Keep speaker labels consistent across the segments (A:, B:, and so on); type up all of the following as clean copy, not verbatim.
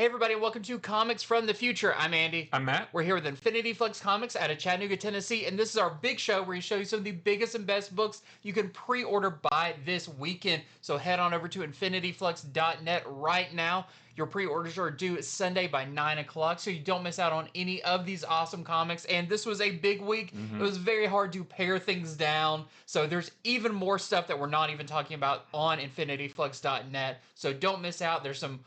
A: everybody, and welcome to Comics from the Future. I'm Andy.
B: I'm Matt.
A: We're here with Infinity Flux Comics out of Chattanooga, Tennessee, and this is our big show where we show you some of the biggest and best books you can pre-order by this weekend. So head on over to infinityflux.net right now. Your pre-orders are due Sunday by 9 o'clock, so you don't miss out on any of these awesome comics. And this was a big week. It was very hard to pare things down, so there's even more stuff that we're not even talking about on infinityflux.net. So don't miss out. There's some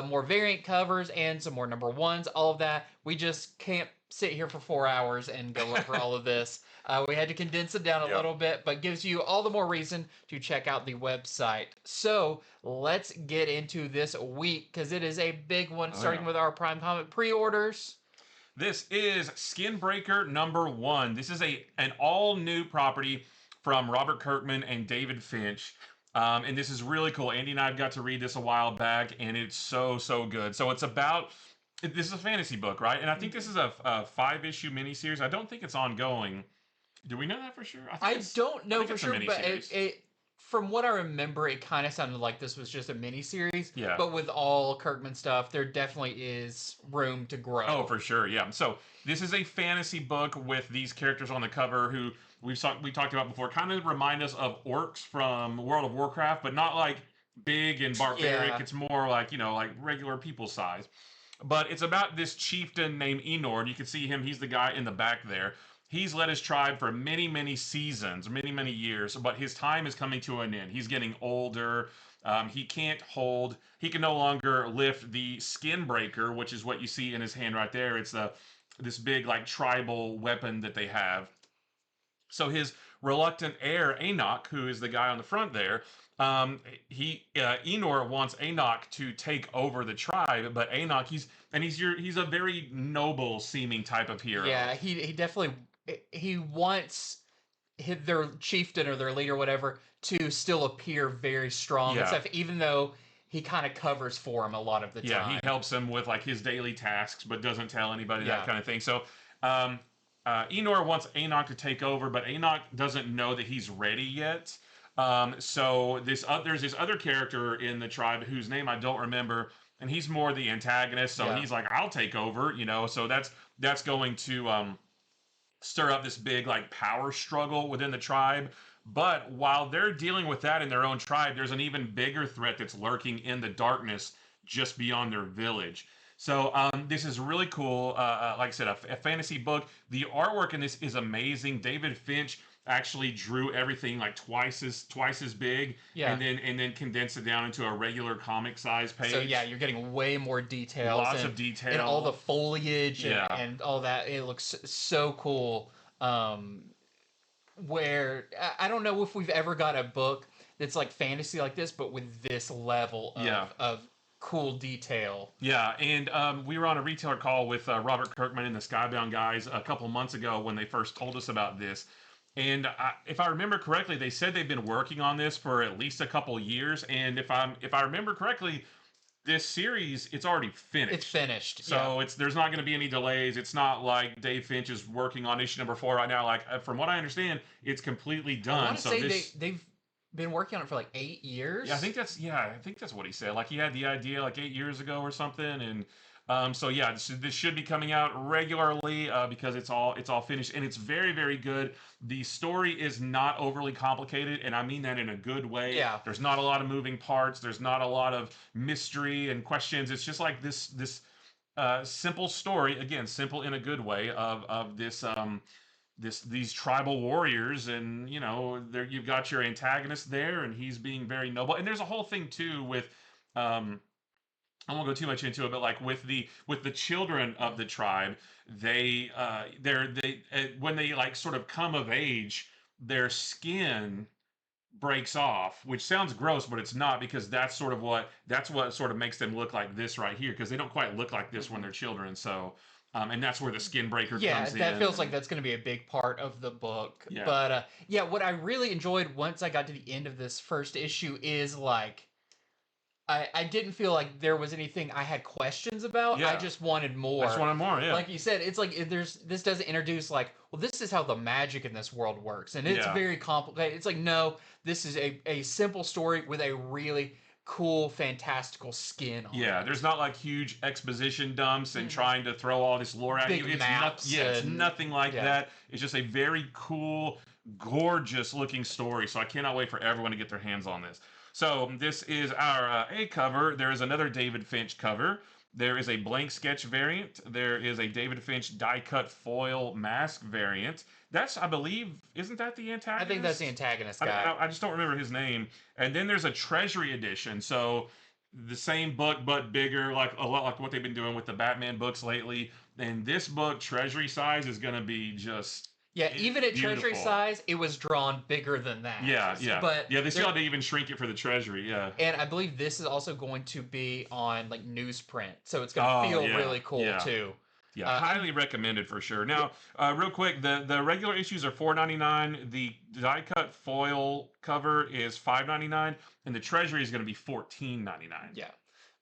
A: more variant covers and some more number ones, all of that. We just can't sit here for 4 hours and go over all of this. We had to condense it down a little bit, but gives you all the more reason to check out the website. So let's get into this week, because it is a big one, starting with our Prime Comic pre-orders.
B: This is Skinbreaker #1. This is an all-new property from Robert Kirkman and David Finch. And this is really cool. Andy and I got to read this a while back, and it's so good. So it's about... This is a fantasy book, right? And I think this is a 5-issue miniseries. I don't think it's ongoing. Do we know that for sure?
A: I don't know for sure, but it from what I remember, it kind of sounded like this was just a miniseries. Yeah. But with all Kirkman stuff, there definitely is room to grow.
B: Oh, for sure, yeah. So this is a fantasy book with these characters on the cover who we talked about before. Kind of remind us of orcs from World of Warcraft, but not like big and barbaric. Yeah. It's more like, like regular people size. But it's about this chieftain named Enord. You can see him. He's the guy in the back there. He's led his tribe for many seasons, many years, but his time is coming to an end. He's getting older. He can no longer lift the Skinbreaker, which is what you see in his hand right there. It's this big like tribal weapon that they have. So his reluctant heir, Enoch, who is the guy on the front there, Enor wants Enoch to take over the tribe, but Enoch, he's a very noble seeming type of hero.
A: Yeah, he definitely, he wants their chieftain or their leader, whatever, to still appear very strong and stuff, even though he kind of covers for him a lot of the time.
B: Yeah, he helps him with like his daily tasks, but doesn't tell anybody, that kind of thing. So, Enor wants Enoch to take over, but Enoch doesn't know that he's ready yet. So there's this other character in the tribe whose name I don't remember, and he's more the antagonist. So he's like, I'll take over, So that's going to stir up this big like power struggle within the tribe. But while they're dealing with that in their own tribe, there's an even bigger threat that's lurking in the darkness just beyond their village. So this is really cool. Like I said, a fantasy book. The artwork in this is amazing. David Finch actually drew everything like twice as big, and then condensed it down into a regular comic size page.
A: So yeah, you're getting way more details.
B: Lots of detail.
A: And all the foliage and all that. It looks so cool. Where I don't know if we've ever got a book that's like fantasy like this, but with this level of cool detail.
B: Yeah, and we were on a retailer call with Robert Kirkman and the Skybound guys a couple months ago when they first told us about this. And if I remember correctly, they said they've been working on this for at least a couple years. And if I remember correctly, this series, it's already finished.
A: It's finished.
B: So there's not going to be any delays. It's not like Dave Finch is working on issue #4 right now. Like from what I understand, it's completely done.
A: I want to say they've been working on it for like 8 years.
B: Yeah, I think that's what he said. Like he had the idea like 8 years ago or something, and this should be coming out regularly because it's all finished, and it's very good. The story is not overly complicated, and I mean that in a good way.
A: Yeah.
B: There's not a lot of moving parts. There's not a lot of mystery and questions. It's just like this simple story, again, simple in a good way of this. These tribal warriors, and there you've got your antagonist there, and he's being very noble. And there's a whole thing too with I won't go too much into it, but like with the children of the tribe, they when they like sort of come of age, their skin breaks off, which sounds gross, but it's not, because that's what sort of makes them look like this right here, because they don't quite look like this when they're children. So. And that's where the Skinbreaker comes in.
A: Yeah, that feels like that's going to be a big part of the book. Yeah. But what I really enjoyed once I got to the end of this first issue is like, I didn't feel like there was anything I had questions about. Yeah. I just wanted more.
B: Yeah.
A: Like you said, it's like this doesn't introduce like, well, this is how the magic in this world works. And it's very complicated. It's like, no, this is a simple story with a really cool, fantastical skin on
B: Yeah,
A: it.
B: there's not like huge exposition dumps and trying to throw all this lore at
A: Big
B: you. It's
A: maps
B: it's
A: and-
B: nothing like
A: yeah.
B: that. It's just a very cool, gorgeous looking story. So I cannot wait for everyone to get their hands on this. So this is our A cover. There is another David Finch cover. There is a blank sketch variant. There is a David Finch die cut foil mask variant. That's, I believe, isn't that the antagonist?
A: I think that's the antagonist guy.
B: I just don't remember his name. And then there's a Treasury edition. So the same book but bigger, like a lot like what they've been doing with the Batman books lately. And this book, Treasury size, is going to be just
A: even at
B: beautiful.
A: Treasury size, it was drawn bigger than that.
B: But they still had to even shrink it for the Treasury.
A: And I believe this is also going to be on like newsprint, so it's going to feel really cool too.
B: Yeah, highly recommended for sure. Now, real quick, the regular issues are $4.99. The die cut foil cover is $5.99, and the Treasury is going to be $14.99.
A: Yeah,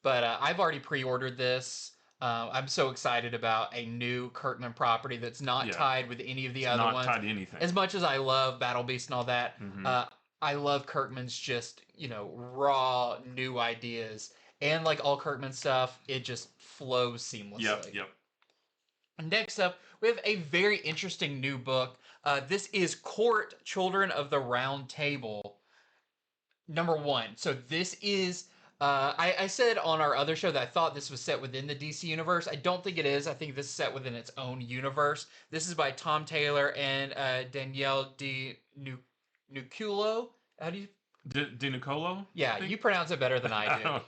A: but I've already pre-ordered this. I'm so excited about a new Kirkman property that's not tied with any of the other ones.
B: Not tied to anything.
A: As much as I love Battle Beast and all that, I love Kirkman's just, raw new ideas. And like all Kirkman stuff, it just flows seamlessly.
B: Yep.
A: Next up, we have a very interesting new book. This is CORT, Children of the Round Table, #1. So this is... I said on our other show that I thought this was set within the DC universe. I don't think it is. I think this is set within its own universe. This is by Tom Taylor and Danielle Nucolo. How do you...
B: DiNucolo?
A: Yeah, you pronounce it better than I do.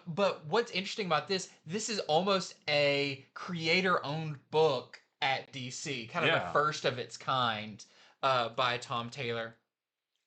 A: But what's interesting about this is almost a creator-owned book at DC. Kind of the first of its kind by Tom Taylor.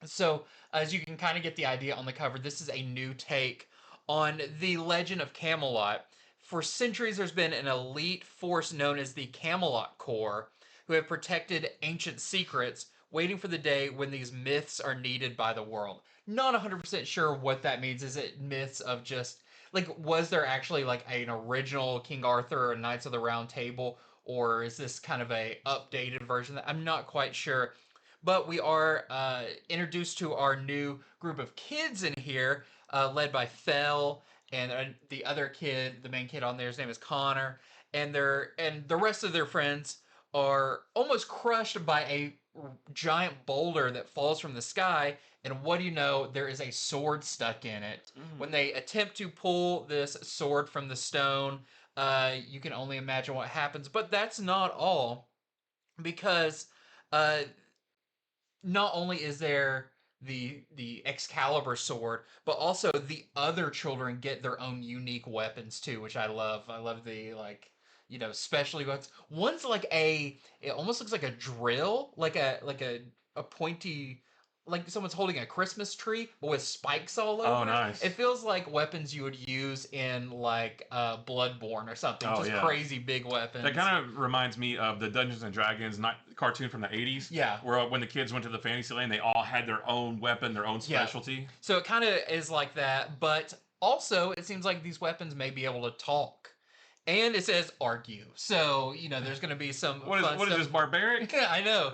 A: So, as you can kind of get the idea on the cover, this is a new take on the legend of Camelot. For centuries, there's been an elite force known as the Camelot Corps, who have protected ancient secrets, waiting for the day when these myths are needed by the world. Not 100% sure what that means. Is it myths of just, like, was there actually, like, an original King Arthur or Knights of the Round Table, or is this kind of a updated version? I'm not quite sure. But we are introduced to our new group of kids in here, led by Fell, and the other kid, the main kid on there, his name is Connor, and the rest of their friends are almost crushed by a giant boulder that falls from the sky, and what do you know? There is a sword stuck in it. When they attempt to pull this sword from the stone, you can only imagine what happens. But that's not all, because... not only is there the Excalibur sword, but also the other children get their own unique weapons too, which I love. I love the specialty weapons. One's like it almost looks like a drill, like a pointy, like someone's holding a Christmas tree, but with spikes all over.
B: Oh, nice.
A: It feels like weapons you would use in like Bloodborne or something. Just crazy big weapons.
B: That kind of reminds me of the Dungeons and Dragons cartoon from the 80s.
A: Yeah.
B: Where when the kids went to the fantasy land, they all had their own weapon, their own specialty.
A: Yeah. So it kind of is like that, but also it seems like these weapons may be able to talk. And it says argue. So, there's going to be some
B: What is this, barbaric?
A: Yeah, I know.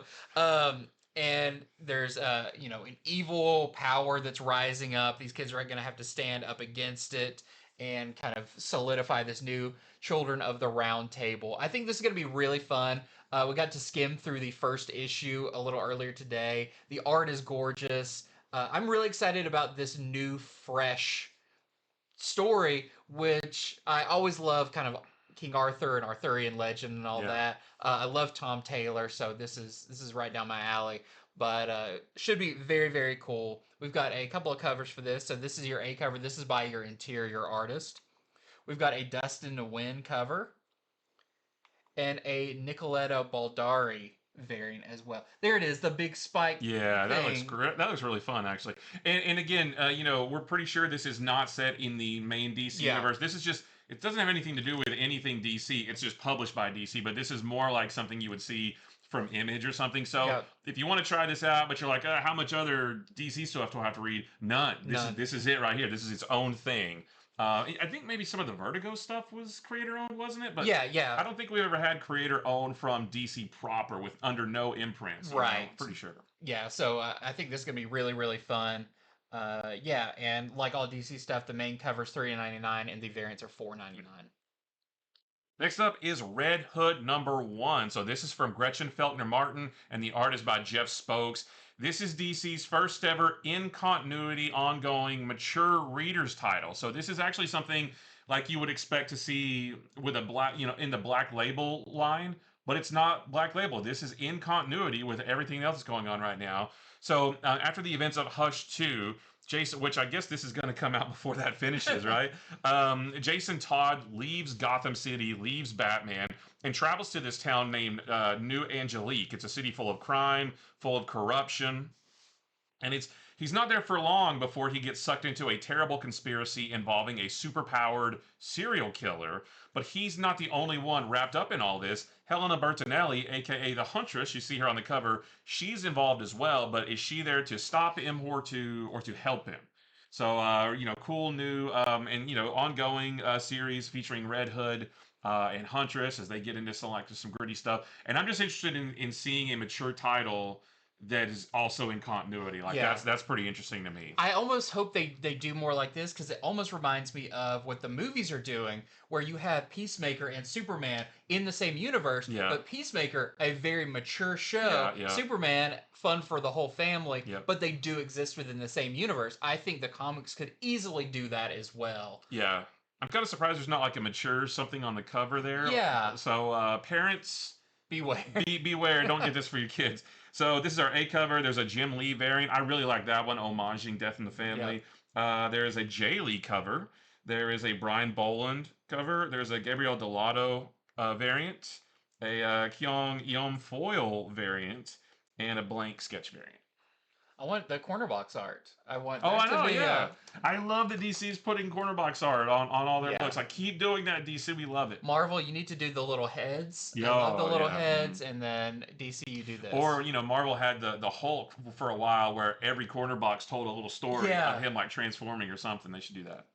A: And there's, an evil power that's rising up. These kids are going to have to stand up against it and kind of solidify this new Children of the Round Table. I think this is going to be really fun. We got to skim through the first issue a little earlier today. The art is gorgeous. I'm really excited about this new, fresh story, which I always love, kind of King Arthur and Arthurian legend and all that. I love Tom Taylor, so this is right down my alley. But should be very, very cool. We've got a couple of covers for this. So this is your A cover. This is by your interior artist. We've got a Dust in the Wind cover and a Nicoletta Baldari variant as well. There it is, the big spike.
B: Yeah, that looks great. That looks really fun, actually. And again, we're pretty sure this is not set in the main DC universe. This is just, it doesn't have anything to do with anything DC. It's just published by DC, but this is more like something you would see from Image or something. So if you want to try this out, but you're like, how much other DC stuff do I have to read? None. This is it right here. This is its own thing. I think maybe some of the Vertigo stuff was creator-owned, wasn't it? But
A: yeah.
B: I don't think we've ever had creator-owned from DC proper under no imprints.
A: Right.
B: Pretty sure.
A: Yeah, so I think this is going to be really, really fun. Yeah, and like all DC stuff, the main cover's $3.99 and the variants are $4.99.
B: Next up is Red Hood #1. So this is from Gretchen Feltner Martin, and the art is by Jeff Spokes. This is DC's first ever in continuity, ongoing, mature readers title. So this is actually something like you would expect to see with a black, in the Black Label line, but it's not Black Label. This is in continuity with everything else that's going on right now. So after the events of Hush 2, Jason, which I guess this is going to come out before that finishes, right? Jason Todd leaves Gotham City, leaves Batman, and travels to this town named New Angelique. It's a city full of crime, full of corruption, and he's not there for long before he gets sucked into a terrible conspiracy involving a superpowered serial killer. But he's not the only one wrapped up in all this. Helena Bertinelli, aka the Huntress, you see her on the cover, she's involved as well. But is she there to stop him or to help him? So cool new and ongoing series featuring Red Hood and Huntress as they get into some gritty stuff. And I'm just interested in seeing a mature title that is also in continuity. Like that's pretty interesting to me.
A: I almost hope they do more like this, because it almost reminds me of what the movies are doing, where you have Peacemaker and Superman in the same universe, but Peacemaker, a very mature show, Superman, fun for the whole family, but they do exist within the same universe. I think the comics could easily do that as well.
B: Yeah. I'm kind of surprised there's not like a mature something on the cover there.
A: Yeah.
B: So parents,
A: beware.
B: Beware, don't get this for your kids. So this is our A cover. There's a Jim Lee variant. I really like that one, homaging Death in the Family. There is a Jay Lee cover. There is a Brian Boland cover. There's a Gabriel Delato variant, a Kyung Yum foil variant, and a blank sketch variant.
A: I want the corner box art. I want.
B: I know. Yeah, I love that DC's putting corner box art on all their books. I keep doing that, DC. We love it.
A: Marvel, you need to do the little heads. I love the little heads, and then DC, you do this.
B: Or Marvel had the Hulk for a while, where every corner box told a little story of him like transforming or something. They should do that.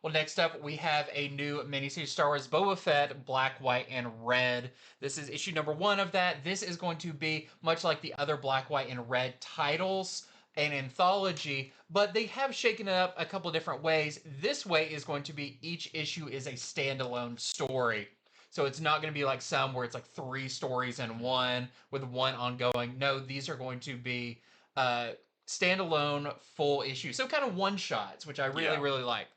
A: Well, next up, we have a new miniseries, Star Wars Boba Fett, Black, White, and Red. This is issue #1 of that. This is going to be much like the other Black, White, and Red titles, an anthology, but they have shaken it up a couple different ways. This way is going to be each issue is a standalone story. So it's not going to be like some where it's like 3 stories in one with one ongoing. No, these are going to be standalone full issues. So kind of one-shots, which I really, really like.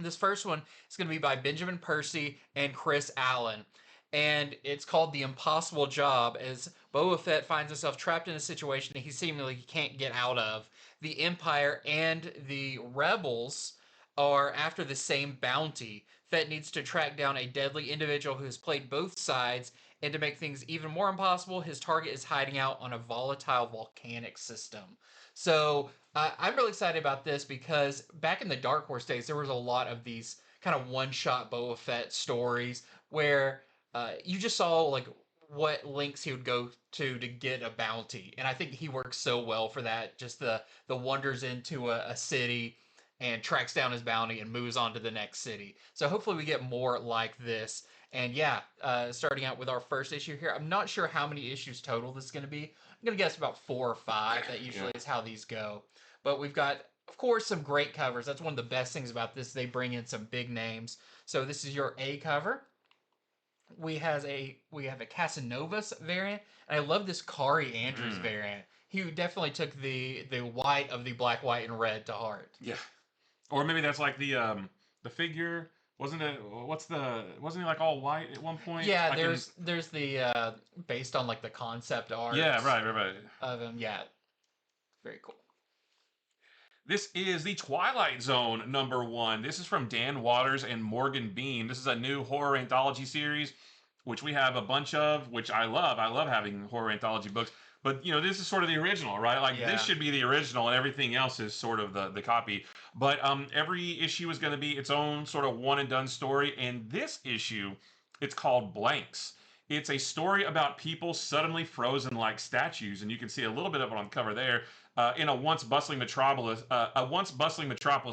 A: This first one is going to be by Benjamin Percy and Chris Allen. And it's called The Impossible Job, as Boba Fett finds himself trapped in a situation that he seemingly can't get out of. The Empire and the Rebels are after the same bounty. Fett needs to track down a deadly individual who has played both sides, and to make things even more impossible, his target is hiding out on a volatile volcanic system. So I'm really excited about this, because back in the Dark Horse days, there was a lot of these kind of one-shot Boba Fett stories where you just saw like what links he would go to get a bounty. And I think he works so well for that. Just the wanders into a city and tracks down his bounty and moves on to the next city. So hopefully we get more like this. And starting out with our first issue here, I'm not sure how many issues total this is going to be. I'm going to guess about 4 or 5. That usually is how these go. But we've got, of course, some great covers. That's one of the best things about this. They bring in some big names. So this is your A cover. We have a Casanovas variant. And I love this Kari Andrews variant. He definitely took the white of the Black, White, and Red to heart.
B: Yeah. Or maybe that's like the figure. Wasn't it? Wasn't he like all white at one point?
A: Yeah, there's the based on like the concept art.
B: Yeah, right.
A: Of him, yeah, very cool.
B: This is the Twilight Zone #1. This is from Dan Waters and Morgan Bean. This is a new horror anthology series, which we have a bunch of, which I love. I love having horror anthology books. But, this is sort of the original, right? Like, this should be the original, and everything else is sort of the copy. But every issue is going to be its own sort of one-and-done story. And this issue, it's called Blanks. It's a story about people suddenly frozen like statues. And you can see a little bit of it on the cover there. In a once bustling metropolis,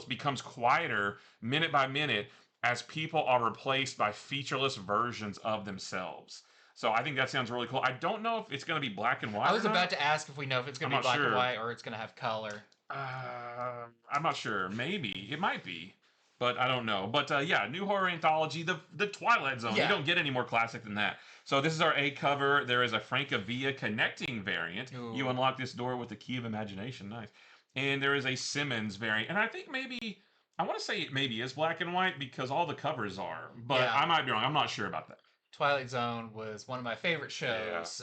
B: becomes quieter minute by minute as people are replaced by featureless versions of themselves. So I think that sounds really cool. I don't know if it's going to be black and white.
A: I was about to ask if we know if it's going to be black and white or it's going to have color.
B: I'm not sure. Maybe it might be, but I don't know. But yeah, new horror anthology, the Twilight Zone. You
A: Yeah.
B: don't get any more classic than that. So this is our A cover. There is a Francavilla connecting variant. You
A: Ooh.
B: unlock this door with the key of imagination. Nice. And there is a Simmons variant, and I think maybe I want to say it maybe is black and white because all the covers are, but
A: Yeah.
B: I might be wrong. I'm not sure about that.
A: Twilight Zone was one of my favorite
B: Yeah.
A: shows.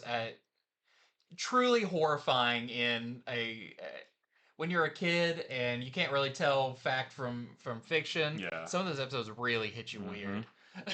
A: Truly horrifying in a when you're a kid and you can't really tell fact from fiction.
B: Yeah.
A: Some of those episodes really hit you
B: Mhm.
A: weird.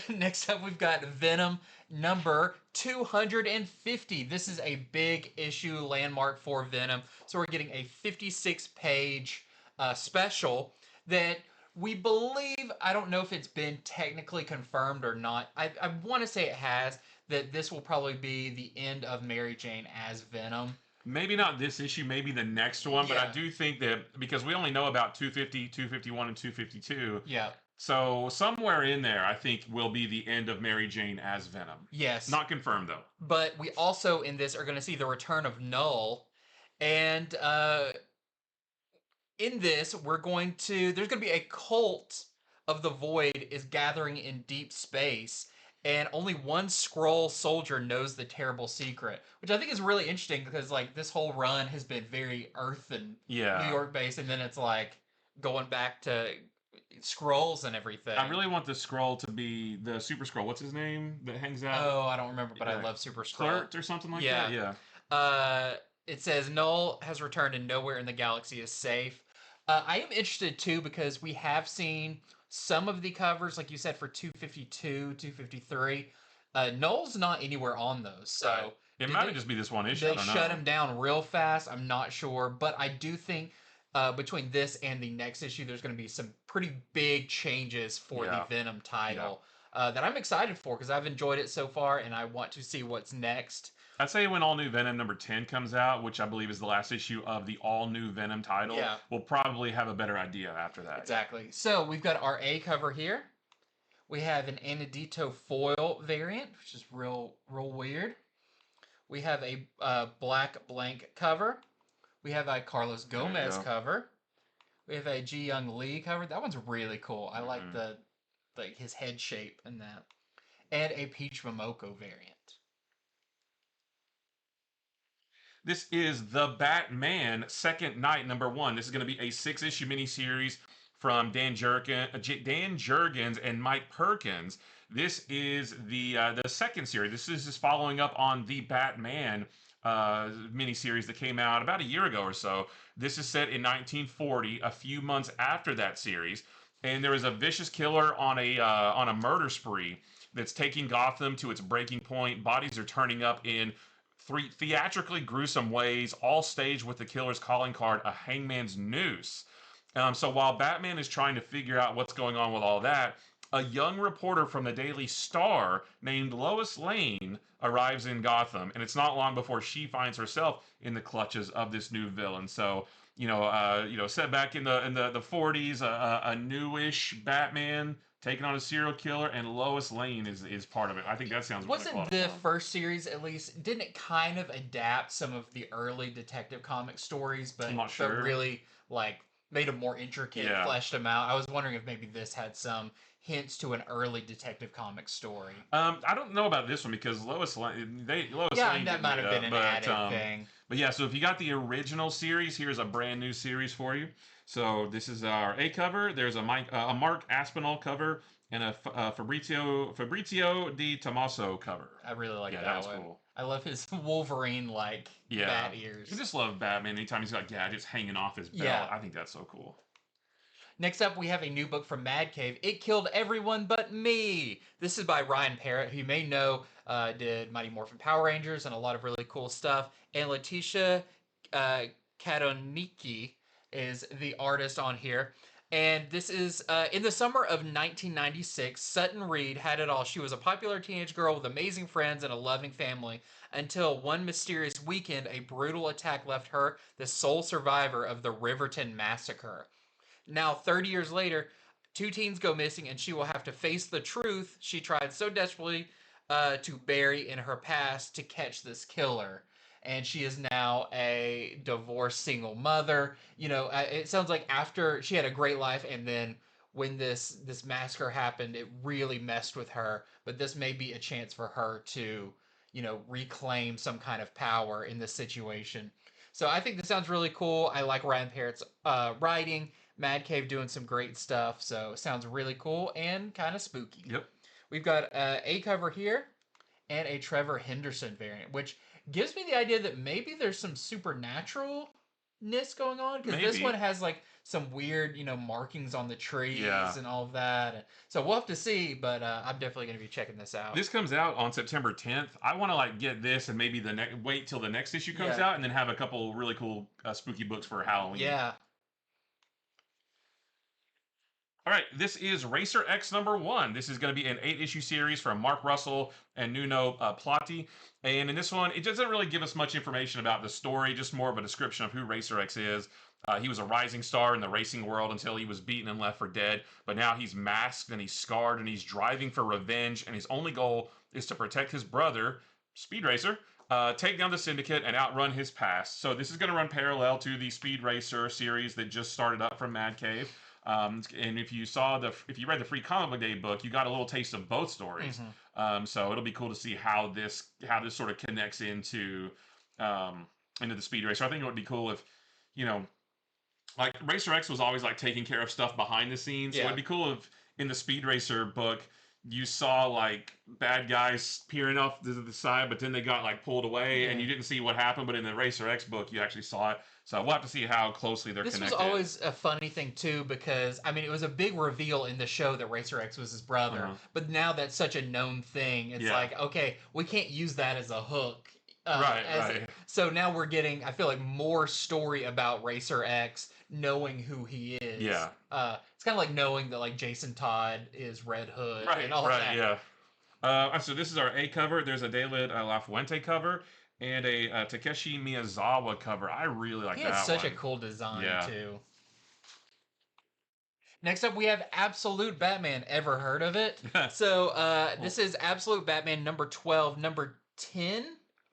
A: Next up, we've got Venom number 250. This is a big issue landmark for Venom. So we're getting a 56-page special that we believe, I don't know if it's been technically confirmed or not. I want to say it has, that this will probably be the end of Mary Jane as Venom.
B: Maybe not this issue, maybe the next one, but I
A: Yeah.
B: do think that because we only know about 250, 251, and 252.
A: Yeah.
B: So somewhere in there, I think will be the end of Mary Jane as Venom.
A: Yes.
B: Not confirmed though.
A: But we also in this are going to see the return of Null, and in this there's going to be a cult of the Void is gathering in deep space, and only one Skrull soldier knows the terrible secret, which I think is really interesting because like this whole run has been very Earth and
B: Yeah.
A: New York based, and then it's like going back to Skrulls and everything.
B: I really want the Skrull to be the Super Skrull. What's his name that hangs out?
A: Oh, I don't remember, but I
B: Yeah.
A: love Super Skrull.
B: Clerk or something like
A: Yeah.
B: that. Yeah.
A: It says Null has returned and nowhere in the galaxy is safe. I am interested too because we have seen some of the covers, like you said, for 252, 253. Null's not anywhere on those, so
B: Right. It might just be this one issue.
A: they
B: I don't know.
A: shut him down real fast. I'm not sure, but I do think between this and the next issue, there's going to be some pretty big changes for the Venom title that I'm excited for because I've enjoyed it so far, and I want to see what's next.
B: I'd say when All New Venom number 10 comes out, which I believe is the last issue of the All New Venom title, we'll probably have a better idea after that.
A: Exactly. So we've got our A cover here. We have an Anadito foil variant, which is real weird. We have a black blank cover. We have a Carlos Gomez cover. We have a Ji Young Lee cover. That one's really cool. I like the his head shape and that. And a Peach Momoko variant.
B: This is The Batman Second Night number 1. This is going to be a 6-issue miniseries from Dan Jurgens and Mike Perkins. This is the second series. This is just following up on the Batman miniseries that came out about a year ago or so. This is set in 1940, a few months after that series, and there is a vicious killer on a murder spree that's taking Gotham to its breaking point. Bodies are turning up in theatrically gruesome ways, all staged with the killer's calling card, a hangman's noose. So while Batman is trying to figure out what's going on with all that, a young reporter from the Daily Star named Lois Lane arrives in Gotham, and it's not long before she finds herself in the clutches of this new villain. So, set back in the 40s, a newish Batman taking on a serial killer, and Lois Lane is part of it. I think that sounds
A: Wasn't
B: really
A: the first series at least? Didn't it kind of adapt some of the early Detective Comics stories, but,
B: I'm not sure.
A: but really like made them more intricate, fleshed them out? I was wondering if maybe this had some hints to an early Detective Comics story.
B: I don't know about this one because Lois Lane
A: that might have been an added thing.
B: But yeah, so if you got the original series, here's a brand new series for you. So this is our A cover. There's a Mark Aspinall cover and a Fabrizio Di Tommaso cover.
A: I really like that
B: was
A: one.
B: cool.
A: I love his Wolverine bat ears.
B: I just love Batman anytime he's got gadgets hanging off his belt.
A: Yeah.
B: I think that's so cool.
A: Next up, we have a new book from Mad Cave. It Killed Everyone But Me. This is by Ryan Parrott, who you may know did Mighty Morphin Power Rangers and a lot of really cool stuff. And Letitia Kadoniki is the artist on here. And this is in the summer of 1996, Sutton Reed had it all. She was a popular teenage girl with amazing friends and a loving family until one mysterious weekend, a brutal attack left her the sole survivor of the Riverton Massacre. Now, 30 years later, 2 teens go missing and she will have to face the truth she tried so desperately to bury in her past to catch this killer. and she is now a divorced single mother. It sounds like after she had a great life, and then when this massacre happened, it really messed with her. But this may be a chance for her to, reclaim some kind of power in this situation. So I think this sounds really cool. I like Ryan Parrott's writing. Mad Cave doing some great stuff. So it sounds really cool and kind of spooky.
B: Yep.
A: We've got a cover here and a Trevor Henderson variant, which gives me the idea that maybe there's some supernaturalness going on, because this one has like some weird, markings on the trees and all of that. So we'll have to see, but I'm definitely going to be checking this out.
B: This comes out on September 10th. I want to get this and maybe wait till the next issue comes out, and then have a couple really cool spooky books for Halloween.
A: Yeah.
B: All right, this is Racer X #1. This is going to be an 8-issue series from Mark Russell and Nuno Platti. And in this one, it doesn't really give us much information about the story, just more of a description of who Racer X is. He was a rising star in the racing world until he was beaten and left for dead. But now he's masked and he's scarred and he's driving for revenge. And his only goal is to protect his brother, Speed Racer, take down the Syndicate, and outrun his past. So this is going to run parallel to the Speed Racer series that just started up from Mad Cave. And if you read the Free Comic Book Day book, you got a little taste of both stories. So it'll be cool to see how this sort of connects into the Speed Racer. I think it would be cool if, like Racer X was always like taking care of stuff behind the scenes. So it'd be cool if in the Speed Racer book you saw like bad guys peering off the side, but then they got like pulled away and you didn't see what happened. But in the Racer X book, you actually saw it. So we'll have to see how closely they're connected.
A: This was always a funny thing too, because it was a big reveal in the show that Racer X was his brother. But now that's such a known thing. It's like, okay, we can't use that as a hook.
B: Right.
A: So now we're getting, I feel like, more story about Racer X, knowing who he is.
B: Yeah.
A: It's kind of like knowing that like Jason Todd is Red Hood and all that.
B: Yeah. So this is our A cover. There's a David Lafuente cover and a Takeshi Miyazawa cover. I really like that one.
A: He has such a cool design too. Next up, we have Absolute Batman. Ever heard of it? So this is Absolute Batman number 12. Number 10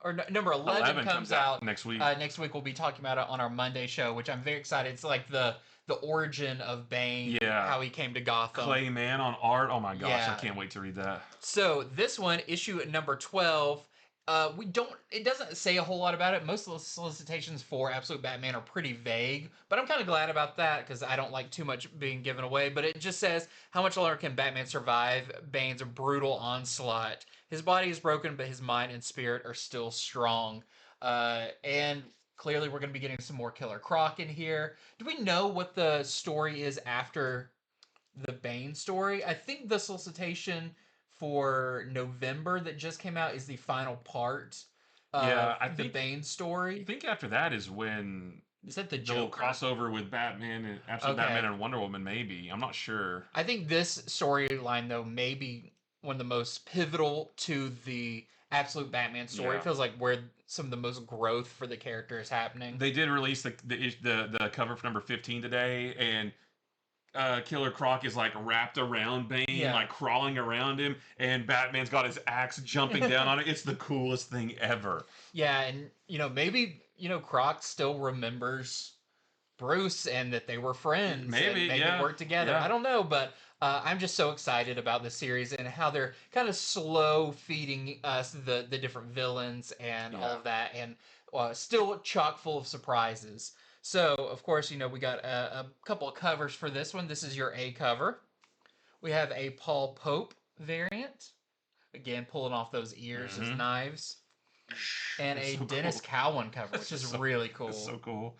A: or number 11 comes out
B: next week.
A: Next week we'll be talking about it on our Monday show, which I'm very excited. It's like the origin of Bane, how he came to Gotham.
B: Clay Man on art. Oh my gosh, I can't wait to read that.
A: So this one, issue number 12, it doesn't say a whole lot about it. Most of the solicitations for Absolute Batman are pretty vague, but I'm kind of glad about that because I don't like too much being given away. But it just says, how much longer can Batman survive Bane's brutal onslaught? His body is broken, but his mind and spirit are still strong. And clearly we're going to be getting some more Killer Croc in here. Do we know what the story is after the Bane story? I think the solicitation for November that just came out is the final part of the Bane story.
B: I think after that is when
A: is that the
B: Joker crossover with Batman and Absolute Batman and Wonder Woman, maybe. I'm not sure.
A: I think this storyline though may be one of the most pivotal to the Absolute Batman story. It feels like where some of the most growth for the character is happening.
B: They did release the cover for number 15 today, and Killer Croc is like wrapped around Bane, like crawling around him, and Batman's got his axe jumping down on it. It's the coolest thing ever.
A: Yeah, and maybe Croc still remembers Bruce and that they were friends.
B: Maybe
A: work together. I don't know, but I'm just so excited about this series and how they're kind of slow feeding us the different villains and all of that, and still chock full of surprises. So, of course, we got a couple of covers for this one. This is your A cover. We have a Paul Pope variant. Again, pulling off those ears as knives. And a Dennis Cowan cover, which is really cool.
B: That's so cool.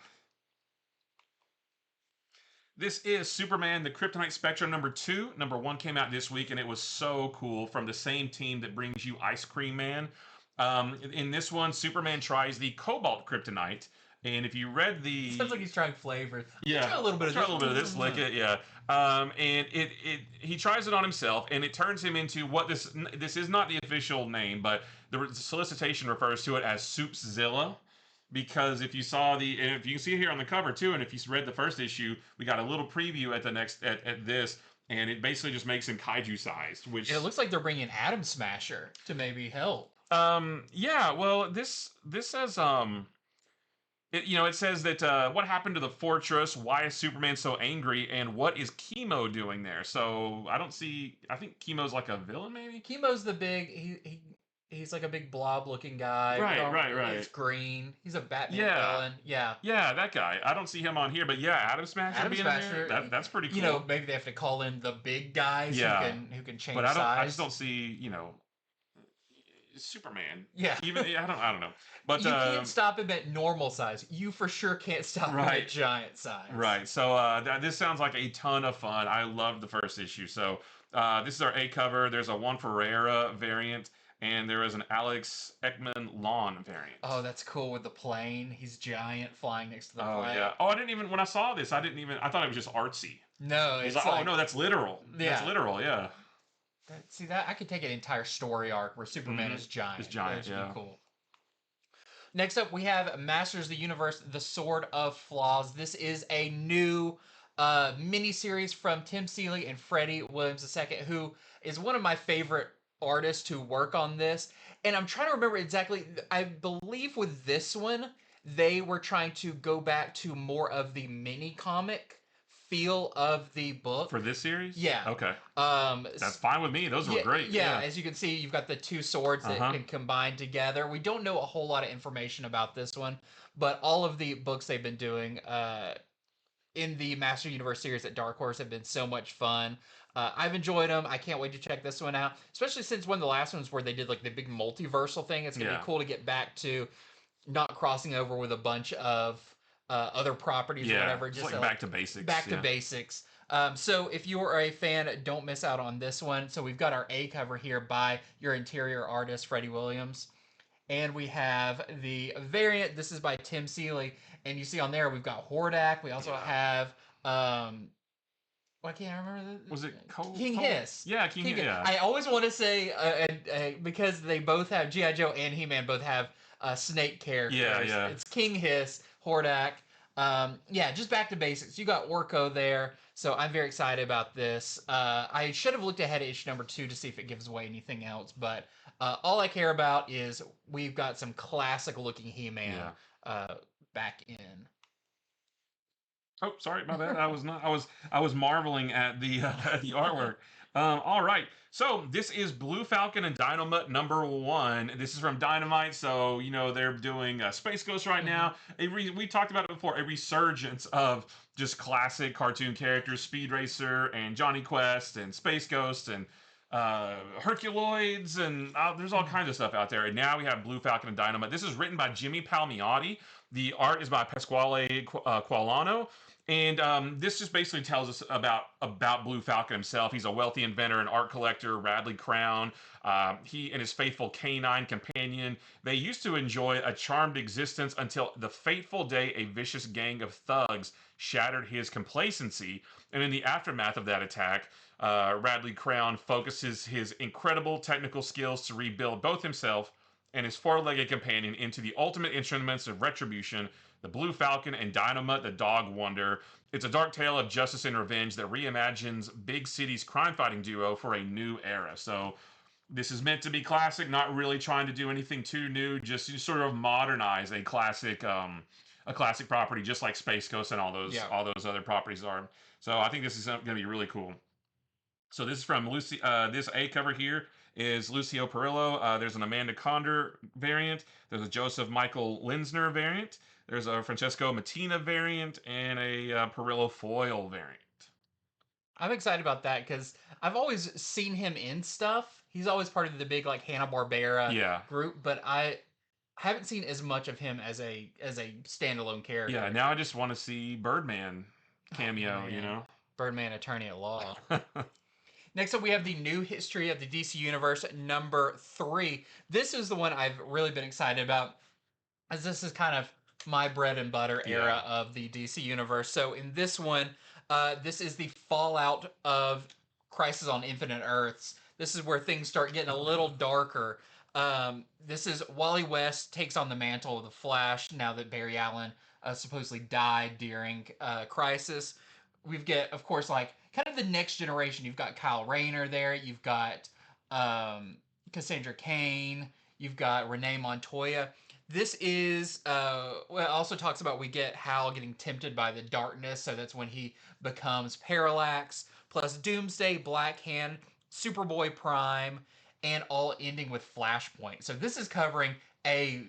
B: This is Superman, the Kryptonite Spectrum number 2. Number 1 came out this week, and it was so cool, from the same team that brings you Ice Cream Man. In this one, Superman tries the Cobalt Kryptonite. And if you read the...
A: Sounds like he's trying flavors.
B: Yeah.
A: Try a little bit of this.
B: Lick it, yeah. And he tries it on himself, and it turns him into what this is not the official name, but the solicitation refers to it as Soupzilla. Because if you can see it here on the cover too, and if you read the first issue, we got a little preview at this, and it basically just makes him kaiju sized. Which
A: it looks like they're bringing Atom Smasher to maybe help.
B: Yeah. Well, this says it says that what happened to the fortress? Why is Superman so angry? And what is Chemo doing there? So I don't see. I think Chemo's like a villain, maybe.
A: Chemo's the big he's like a big blob looking guy.
B: Right.
A: He's green. He's a Batman
B: Yeah.
A: villain. Yeah.
B: Yeah, that guy. I don't see him on here, but yeah, Atom Smasher
A: Adam
B: being
A: Smasher.
B: in there. That's pretty cool.
A: You know, maybe they have to call in the big guys
B: Yeah.
A: who can change
B: But I
A: size.
B: just don't see, Superman.
A: Yeah.
B: Even I don't know. But
A: you can't stop him at normal size. You for sure can't stop him at giant size.
B: Right. So this sounds like a ton of fun. I loved the first issue. So this is our A cover. There's a Juan Ferreira variant, and there is an Alex Ekman Lawn variant.
A: Oh, that's cool with the plane. He's giant, flying next to the plane.
B: Yeah. Oh, when I saw this, I thought it was just artsy.
A: No,
B: it's like, oh no, that's literal.
A: Yeah.
B: That's literal. Yeah.
A: See that I could take an entire story arc where Superman is giant.
B: It's giant.
A: That'd be cool. Next up, we have Masters of the Universe: The Sword of Flaws. This is a new mini-series from Tim Seeley and Freddie Williams II, who is one of my favorite artists to work on this. And I'm trying to remember exactly. I believe with this one, they were trying to go back to more of the mini comic feel of the book
B: for this series.
A: Yeah.
B: Okay. That's fine with me. Those were great.
A: Yeah. As you can see, you've got the two swords that can combine together. We don't know a whole lot of information about this one, but all of the books they've been doing in the Master Universe series at Dark Horse have been so much fun. I've enjoyed them. I can't wait to check this one out, especially since one of the last ones where they did like the big multiversal thing. It's gonna be cool to get back to not crossing over with a bunch of other properties or whatever.
B: Just like back to basics.
A: Back to basics. So if you are a fan, don't miss out on this one. So we've got our A cover here by your interior artist, Freddie Williams. And we have the variant. This is by Tim Seeley. And you see on there, we've got Hordak. We also have... why can't I remember
B: Was it
A: King Hiss?
B: Yeah, King Hiss. Yeah.
A: I always want to say, because they both have... G.I. Joe and He-Man both have snake characters.
B: Yeah.
A: It's King Hiss, Hordak. Just back to basics. You got Orko there, so I'm very excited about this. I should have looked ahead at issue number 2 to see if it gives away anything else, but all I care about is we've got some classic-looking He-Man back in.
B: Oh, sorry, my bad. I was marveling at the artwork. All right. So this is Blue Falcon and Dynomutt #1. This is from Dynamite, so they're doing Space Ghost right now. We talked about it before. A resurgence of just classic cartoon characters: Speed Racer and Johnny Quest and Space Ghost and Herculoids, and there's all kinds of stuff out there. And now we have Blue Falcon and Dynomutt. This is written by Jimmy Palmiotti. The art is by Pasquale Qualano. And this just basically tells us about Blue Falcon himself. He's a wealthy inventor and art collector, Radley Crown. He and his faithful canine companion, they used to enjoy a charmed existence until the fateful day a vicious gang of thugs shattered his complacency. And in the aftermath of that attack, Radley Crown focuses his incredible technical skills to rebuild both himself and his four-legged companion into the ultimate instruments of retribution, the Blue Falcon and Dynomutt, the Dog Wonder. It's a dark tale of justice and revenge that reimagines Big City's crime-fighting duo for a new era. So this is meant to be classic, not really trying to do anything too new, just to sort of modernize a classic property, just like Space Ghost and all those other properties are. So I think this is going to be really cool. So this is from Lucy. This A cover here is Lucio Perillo. There's an Amanda Condor variant. There's a Joseph Michael Linsner variant. There's a Francesco Mattina variant and a Perillo foil variant.
A: I'm excited about that because I've always seen him in stuff. He's always part of the big like Hanna-Barbera group, but I haven't seen as much of him as a standalone character.
B: Yeah, now I just want to see Birdman cameo,
A: Birdman Attorney at Law. Next up, we have the New History of the DC Universe #3. This is the one I've really been excited about, as this is kind of my bread and butter era of the DC Universe. So in this one, this is the fallout of Crisis on Infinite Earths. This is where things start getting a little darker. This is Wally West takes on the mantle of the Flash now that Barry Allen supposedly died during Crisis. We've got, of course, like kind of the next generation. You've got Kyle Rayner there. You've got Cassandra Cain. You've got Renee Montoya. This is well, it also talks about we get Hal getting tempted by the darkness, so that's when he becomes Parallax, plus Doomsday, Black Hand, Superboy Prime, and all ending with Flashpoint. So this is covering a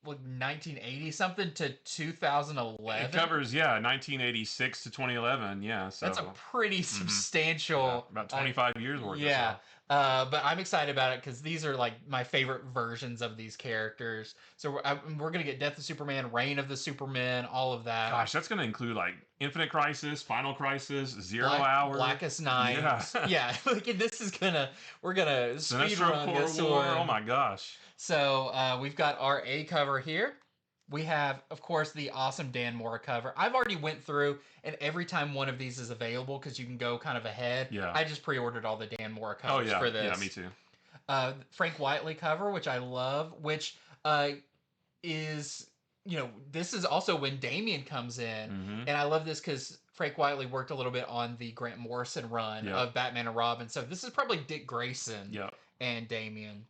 A: 1980 something to 2011.
B: It covers 1986 to 2011. Yeah, so
A: that's a pretty substantial
B: about 25 years worth.
A: Yeah. But I'm excited about it because these are like my favorite versions of these characters. So we're gonna get Death of Superman, Reign of the Supermen, all of that.
B: Gosh, that's gonna include like Infinite Crisis, Final Crisis, Zero Hour,
A: Blackest Night. Yeah. Like we're gonna speed run this one.
B: Oh my gosh.
A: So we've got our A cover here. We have, of course, the awesome Dan Mora cover. I've already went through, and every time one of these is available, because you can go kind of ahead, I just pre-ordered all the Dan Mora covers for this.
B: Yeah, me too.
A: Frank Whiteley cover, which I love, which is, this is also when Damian comes in. And I love this because Frank Whiteley worked a little bit on the Grant Morrison run of Batman and Robin. So this is probably Dick Grayson and Damian.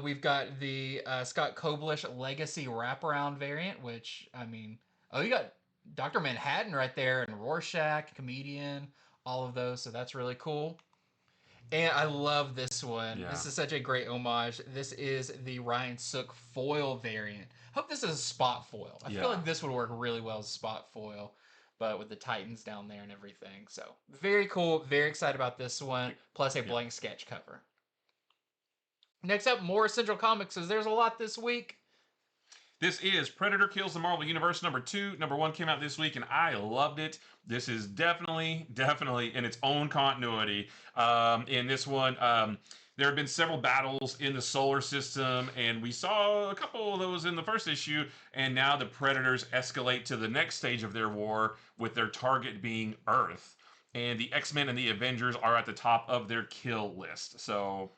A: We've got the Scott Koblish Legacy Wraparound variant, which, you got Dr. Manhattan right there, and Rorschach, Comedian, all of those, so that's really cool. And I love this one. This is such a great homage. This is the Ryan Sook foil variant. I hope this is a spot foil. I feel like this would work really well as a spot foil, but with the Titans down there and everything. So, very cool. Very excited about this one, plus a blank sketch cover. Next up, more Essential Comics, says there's a lot this week.
B: This is Predator Kills the Marvel Universe number 2. Number 1 came out this week, and I loved it. This is definitely in its own continuity. In this one, there have been several battles in the solar system, and we saw a couple of those in the first issue, and now the Predators escalate to the next stage of their war, with their target being Earth. And the X-Men and the Avengers are at the top of their kill list. So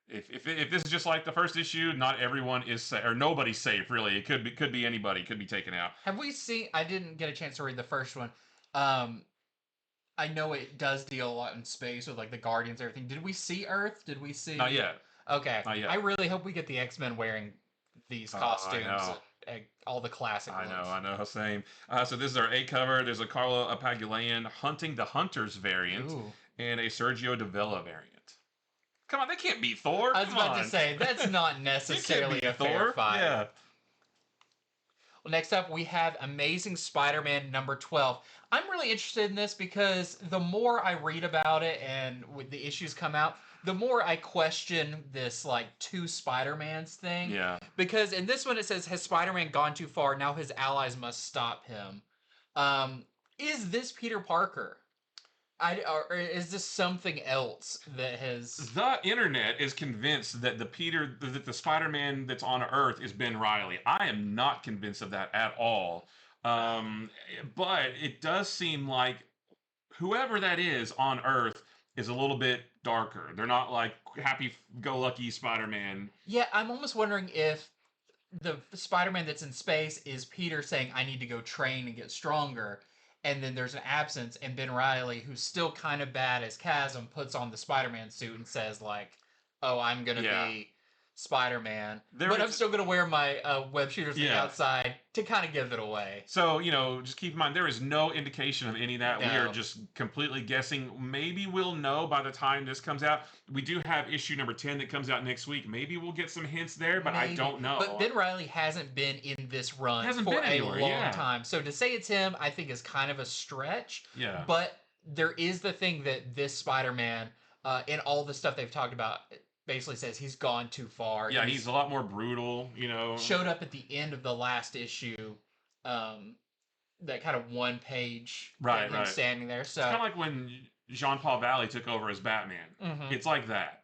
B: If this is just like the first issue, not everyone is safe, or nobody's safe, really. It could be anybody, could be taken out.
A: Have we seen? I didn't get a chance to read the first one. I know it does deal a lot in space with like the Guardians and everything. Did we see Earth? Did we see?
B: Not yet.
A: Okay.
B: Not yet.
A: I really hope we get the X-Men wearing these costumes. And all the classic ones.
B: I know, same. So this is our A cover. There's a Carlo Apagulayan Hunting the Hunters variant and a Sergio Davila variant. Come on, they can't beat Thor.
A: I was about to say, that's not necessarily a fair fight.
B: Yeah.
A: Well, next up, we have Amazing Spider-Man number 12. I'm really interested in this because the more I read about it and with the issues come out, the more I question this, like, two Spider-Mans thing.
B: Yeah.
A: Because in this one, it says, has Spider-Man gone too far? Now his allies must stop him. Is this Peter Parker? Or is this something else that has...
B: The internet is convinced that the Spider-Man that's on Earth is Ben Reilly. I am not convinced of that at all. But it does seem like whoever that is on Earth is a little bit darker. They're not like happy-go-lucky Spider-Man.
A: Yeah, I'm almost wondering if the Spider-Man that's in space is Peter saying, I need to go train and get stronger. And then there's an absence, and Ben Reilly, who's still kind of bad as Chasm, puts on the Spider-Man suit and says, like, oh, I'm going to be Spider-Man. But I'm still going to wear my web shooters on the outside to kind of give it away.
B: So, just keep in mind, there is no indication of any of that. No. We are just completely guessing. Maybe we'll know by the time this comes out. We do have issue number 10 that comes out next week. Maybe we'll get some hints there, but I don't know.
A: But Ben Reilly hasn't been in this run for a long time. So to say it's him, I think is kind of a stretch.
B: Yeah.
A: But there is the thing that this Spider-Man, in all the stuff they've talked about, basically says he's gone too far.
B: Yeah, he's a lot more brutal,
A: Showed up at the end of the last issue, that kind of one page,
B: right,
A: standing there. So
B: it's kind of like when Jean-Paul Valley took over as Batman. Mm-hmm. It's like that.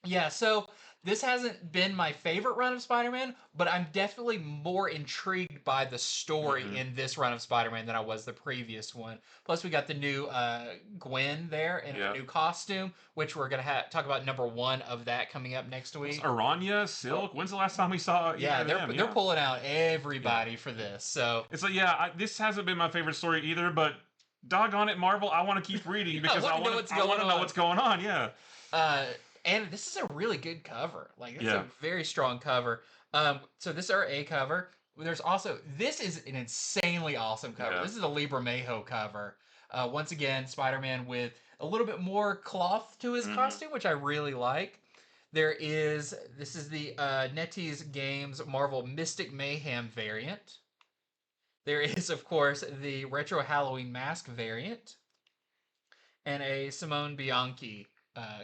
A: Yeah, so this hasn't been my favorite run of Spider-Man, but I'm definitely more intrigued by the story in this run of Spider-Man than I was the previous one. Plus, we got the new Gwen there in a new costume, which we're going to talk about number 1 of that coming up next week.
B: It's Aranya, Silk. When's the last time we saw
A: they're pulling out everybody for this. So
B: it's like, this hasn't been my favorite story either, but doggone it, Marvel, I want to keep reading because I want to know what's going on. Yeah.
A: And this is a really good cover. Like, it's
B: Yeah.
A: a very strong cover. So this is our A cover. There's also, this is an insanely awesome cover.
B: Yeah.
A: This is a Libra Mayo cover. Once again, Spider-Man with a little bit more cloth to his costume, which I really like. This is the NetEase Games Marvel Mystic Mayhem variant. There is, of course, the Retro Halloween Mask variant. And a Simone Bianchi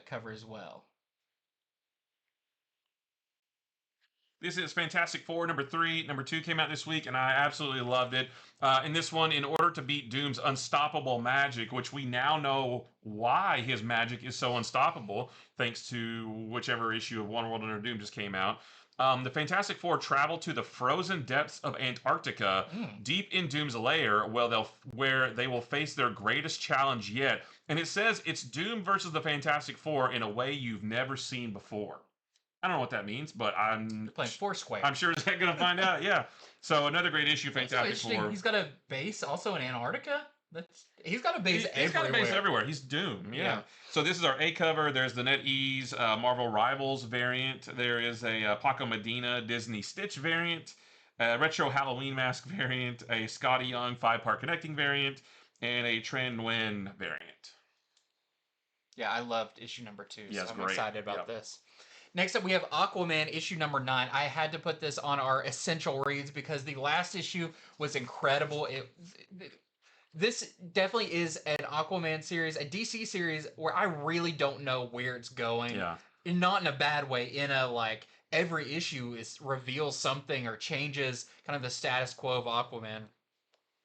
A: cover as well.
B: This is Fantastic Four number 3. Number 2 came out this week, and I absolutely loved it. In this one, in order to beat Doom's unstoppable magic, which we now know why his magic is so unstoppable, thanks to whichever issue of One World Under Doom just came out. The Fantastic Four travel to the frozen depths of Antarctica, deep in Doom's lair, where they will face their greatest challenge yet. And it says it's Doom versus the Fantastic Four in a way you've never seen before. I don't know what that means, but I'm
A: playing Foursquare.
B: I'm sure they're going to find out. Yeah. So another great issue, Fantastic Four.
A: He's got a base also in Antarctica. He's got a base everywhere.
B: He's got a base everywhere. He's Doom. Yeah. So this is our A cover. There's the NetEase Marvel Rivals variant. There is a Paco Medina Disney Stitch variant, a Retro Halloween Mask variant, a Scotty Young 5-part connecting variant, and a Tran Nguyen variant.
A: Yeah, I loved issue number 2.
B: Yeah,
A: so I'm
B: great.
A: excited about this. Next up, we have Aquaman issue number 9. I had to put this on our essential reads because the last issue was incredible. This definitely is an Aquaman series, a DC series where I really don't know where it's going.
B: Yeah.
A: And not in a bad way. In a like every issue reveals something or changes kind of the status quo of Aquaman.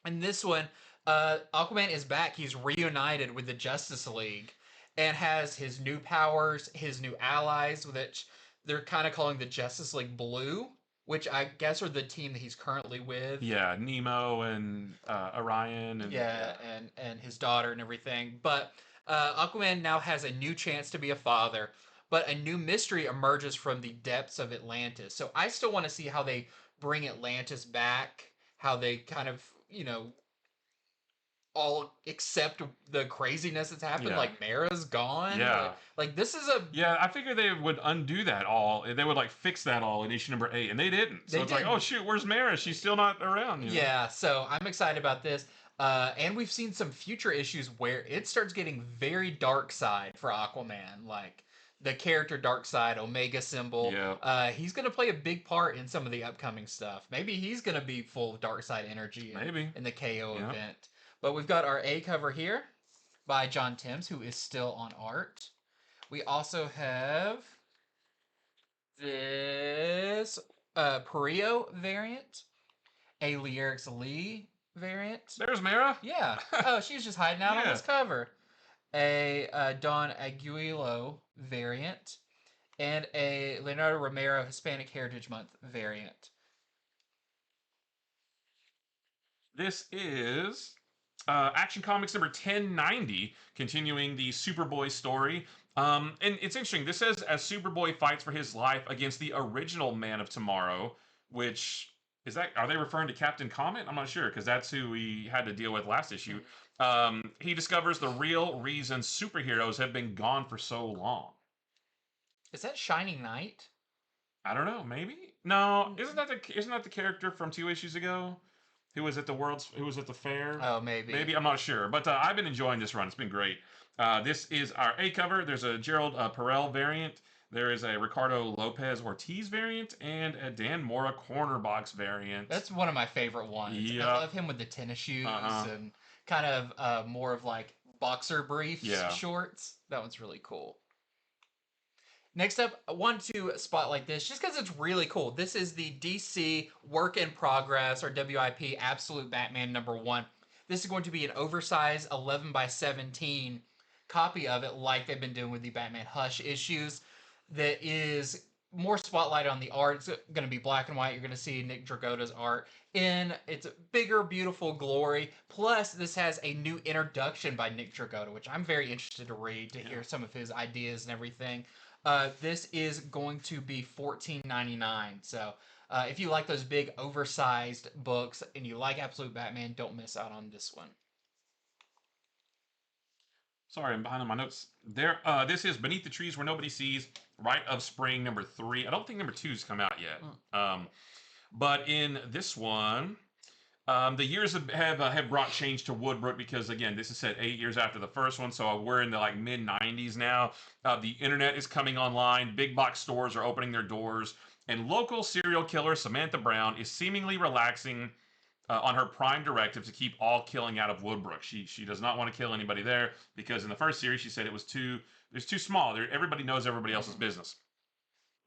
A: And this one, Aquaman is back. He's reunited with the Justice League. And has his new powers, his new allies, which they're kind of calling the Justice League Blue, which I guess are the team that he's currently with.
B: Yeah, Nemo and Orion.
A: And his daughter and everything. But Aquaman now has a new chance to be a father, but a new mystery emerges from the depths of Atlantis. So I still want to see how they bring Atlantis back, how they kind of, all accept the craziness that's happened.
B: Yeah.
A: Like Mara's gone.
B: Yeah.
A: Like this is a
B: I figured they would undo that all. They would like fix that all in issue number 8, and they didn't. So it's like, oh shoot, where's Mara? She's still not around.
A: Yeah. So I'm excited about this. And we've seen some future issues where it starts getting very dark side for Aquaman. Like the character Darkseid, Omega symbol.
B: Yeah.
A: He's going to play a big part in some of the upcoming stuff. Maybe he's going to be full of Darkseid energy in the KO event. But we've got our A cover here by John Timms, who is still on art. We also have this Perio variant, a Lyrics Lee variant.
B: There's Mara.
A: Yeah. Oh, she's just hiding out on this cover. A Don Aguilo variant, and a Leonardo Romero Hispanic Heritage Month variant.
B: This is Action Comics number 1090, continuing the Superboy story. And it's interesting. This says as Superboy fights for his life against the original Man of Tomorrow, which are they referring to Captain Comet? I'm not sure, because that's who we had to deal with last issue. He discovers the real reason superheroes have been gone for so long.
A: Is that Shining Knight?
B: I don't know. Maybe no. Isn't that the character from 2 issues ago? Who was at the fair?
A: Oh, maybe.
B: Maybe, I'm not sure. But I've been enjoying this run. It's been great. This is our A cover. There's a Gerald Perel variant. There is a Ricardo Lopez Ortiz variant and a Dan Mora corner box variant.
A: That's one of my favorite ones.
B: Yep.
A: I love him with the tennis shoes and kind of more of like boxer briefs shorts. That one's really cool. Next up, I want to spotlight this just because it's really cool. This is the DC Work in Progress, or WIP Absolute Batman number 1. This is going to be an oversized 11x17 copy of it, like they've been doing with the Batman Hush issues. That is more spotlight on the art. It's going to be black and white. You're going to see Nick Dragotta's art in its bigger, beautiful glory. Plus, this has a new introduction by Nick Dragotta, which I'm very interested to read, to hear some of his ideas and everything. This is going to be $14.99. So if you like those big oversized books and you like Absolute Batman, don't miss out on this one.
B: Sorry, I'm behind on my notes. This is Beneath the Trees Where Nobody Sees, Rite of Spring number 3. I don't think number 2's come out yet. But in this one, the years have brought change to Woodbrook because, again, this is set 8 years after the first one, so we're in the like mid 90s now. The internet is coming online, big box stores are opening their doors, and local serial killer Samantha Brown is seemingly relaxing on her prime directive to keep all killing out of Woodbrook. She does not want to kill anybody there because in the first series she said it was too small. Everybody knows everybody else's business.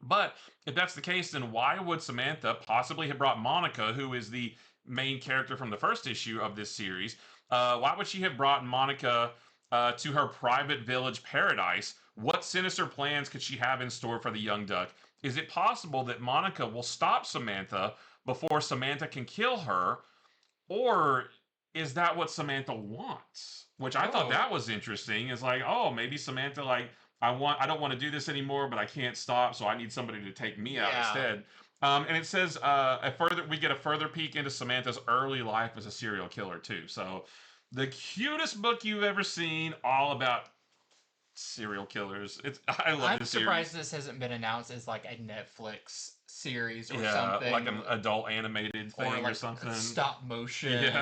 B: But if that's the case, then why would Samantha possibly have brought Monica, who is the main character from the first issue of this series? Why would she have brought Monica to her private village paradise? What sinister plans could she have in store for the young duck? Is it possible that Monica will stop Samantha before Samantha can kill her? Or is that what Samantha wants? Which I thought that was interesting. Is like, oh, maybe Samantha like, I don't want to do this anymore, but I can't stop, so I need somebody to take me out instead. And it says we get a further peek into Samantha's early life as a serial killer too. So the cutest book you've ever seen, all about serial killers. I love this series.
A: I'm surprised this hasn't been announced as like a Netflix series or something,
B: like an adult animated thing or something,
A: stop motion.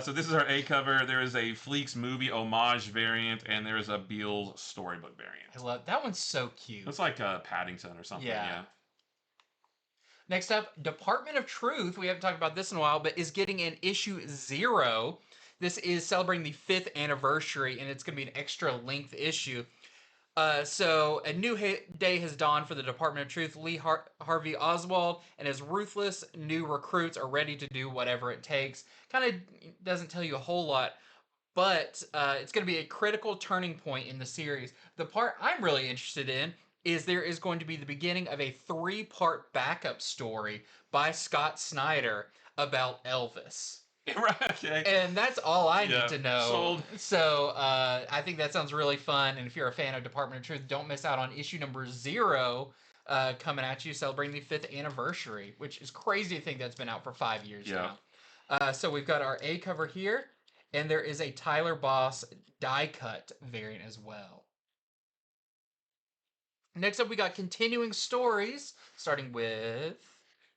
B: So this is our A cover. There is a Fleeks movie homage variant, and there is a Beals storybook variant.
A: I love that one's so cute.
B: It's like Paddington or something.
A: Next up, Department of Truth. We haven't talked about this in a while, but is getting an issue 0. This is celebrating the 5th anniversary, and it's going to be an extra length issue. So a new day has dawned for the Department of Truth. Lee Harvey Oswald and his ruthless new recruits are ready to do whatever it takes. Kind of doesn't tell you a whole lot, but it's going to be a critical turning point in the series. The part I'm really interested in is there is going to be the beginning of a 3-part backup story by Scott Snyder about Elvis.
B: Okay.
A: And that's all I need to know.
B: Sold.
A: So I think that sounds really fun. And if you're a fan of Department of Truth, don't miss out on issue number 0 coming at you, celebrating the 5th anniversary, which is crazy to think that's been out for 5 years now. So we've got our A cover here, and there is a Tyler Boss die cut variant as well. Next up, we got continuing stories, starting with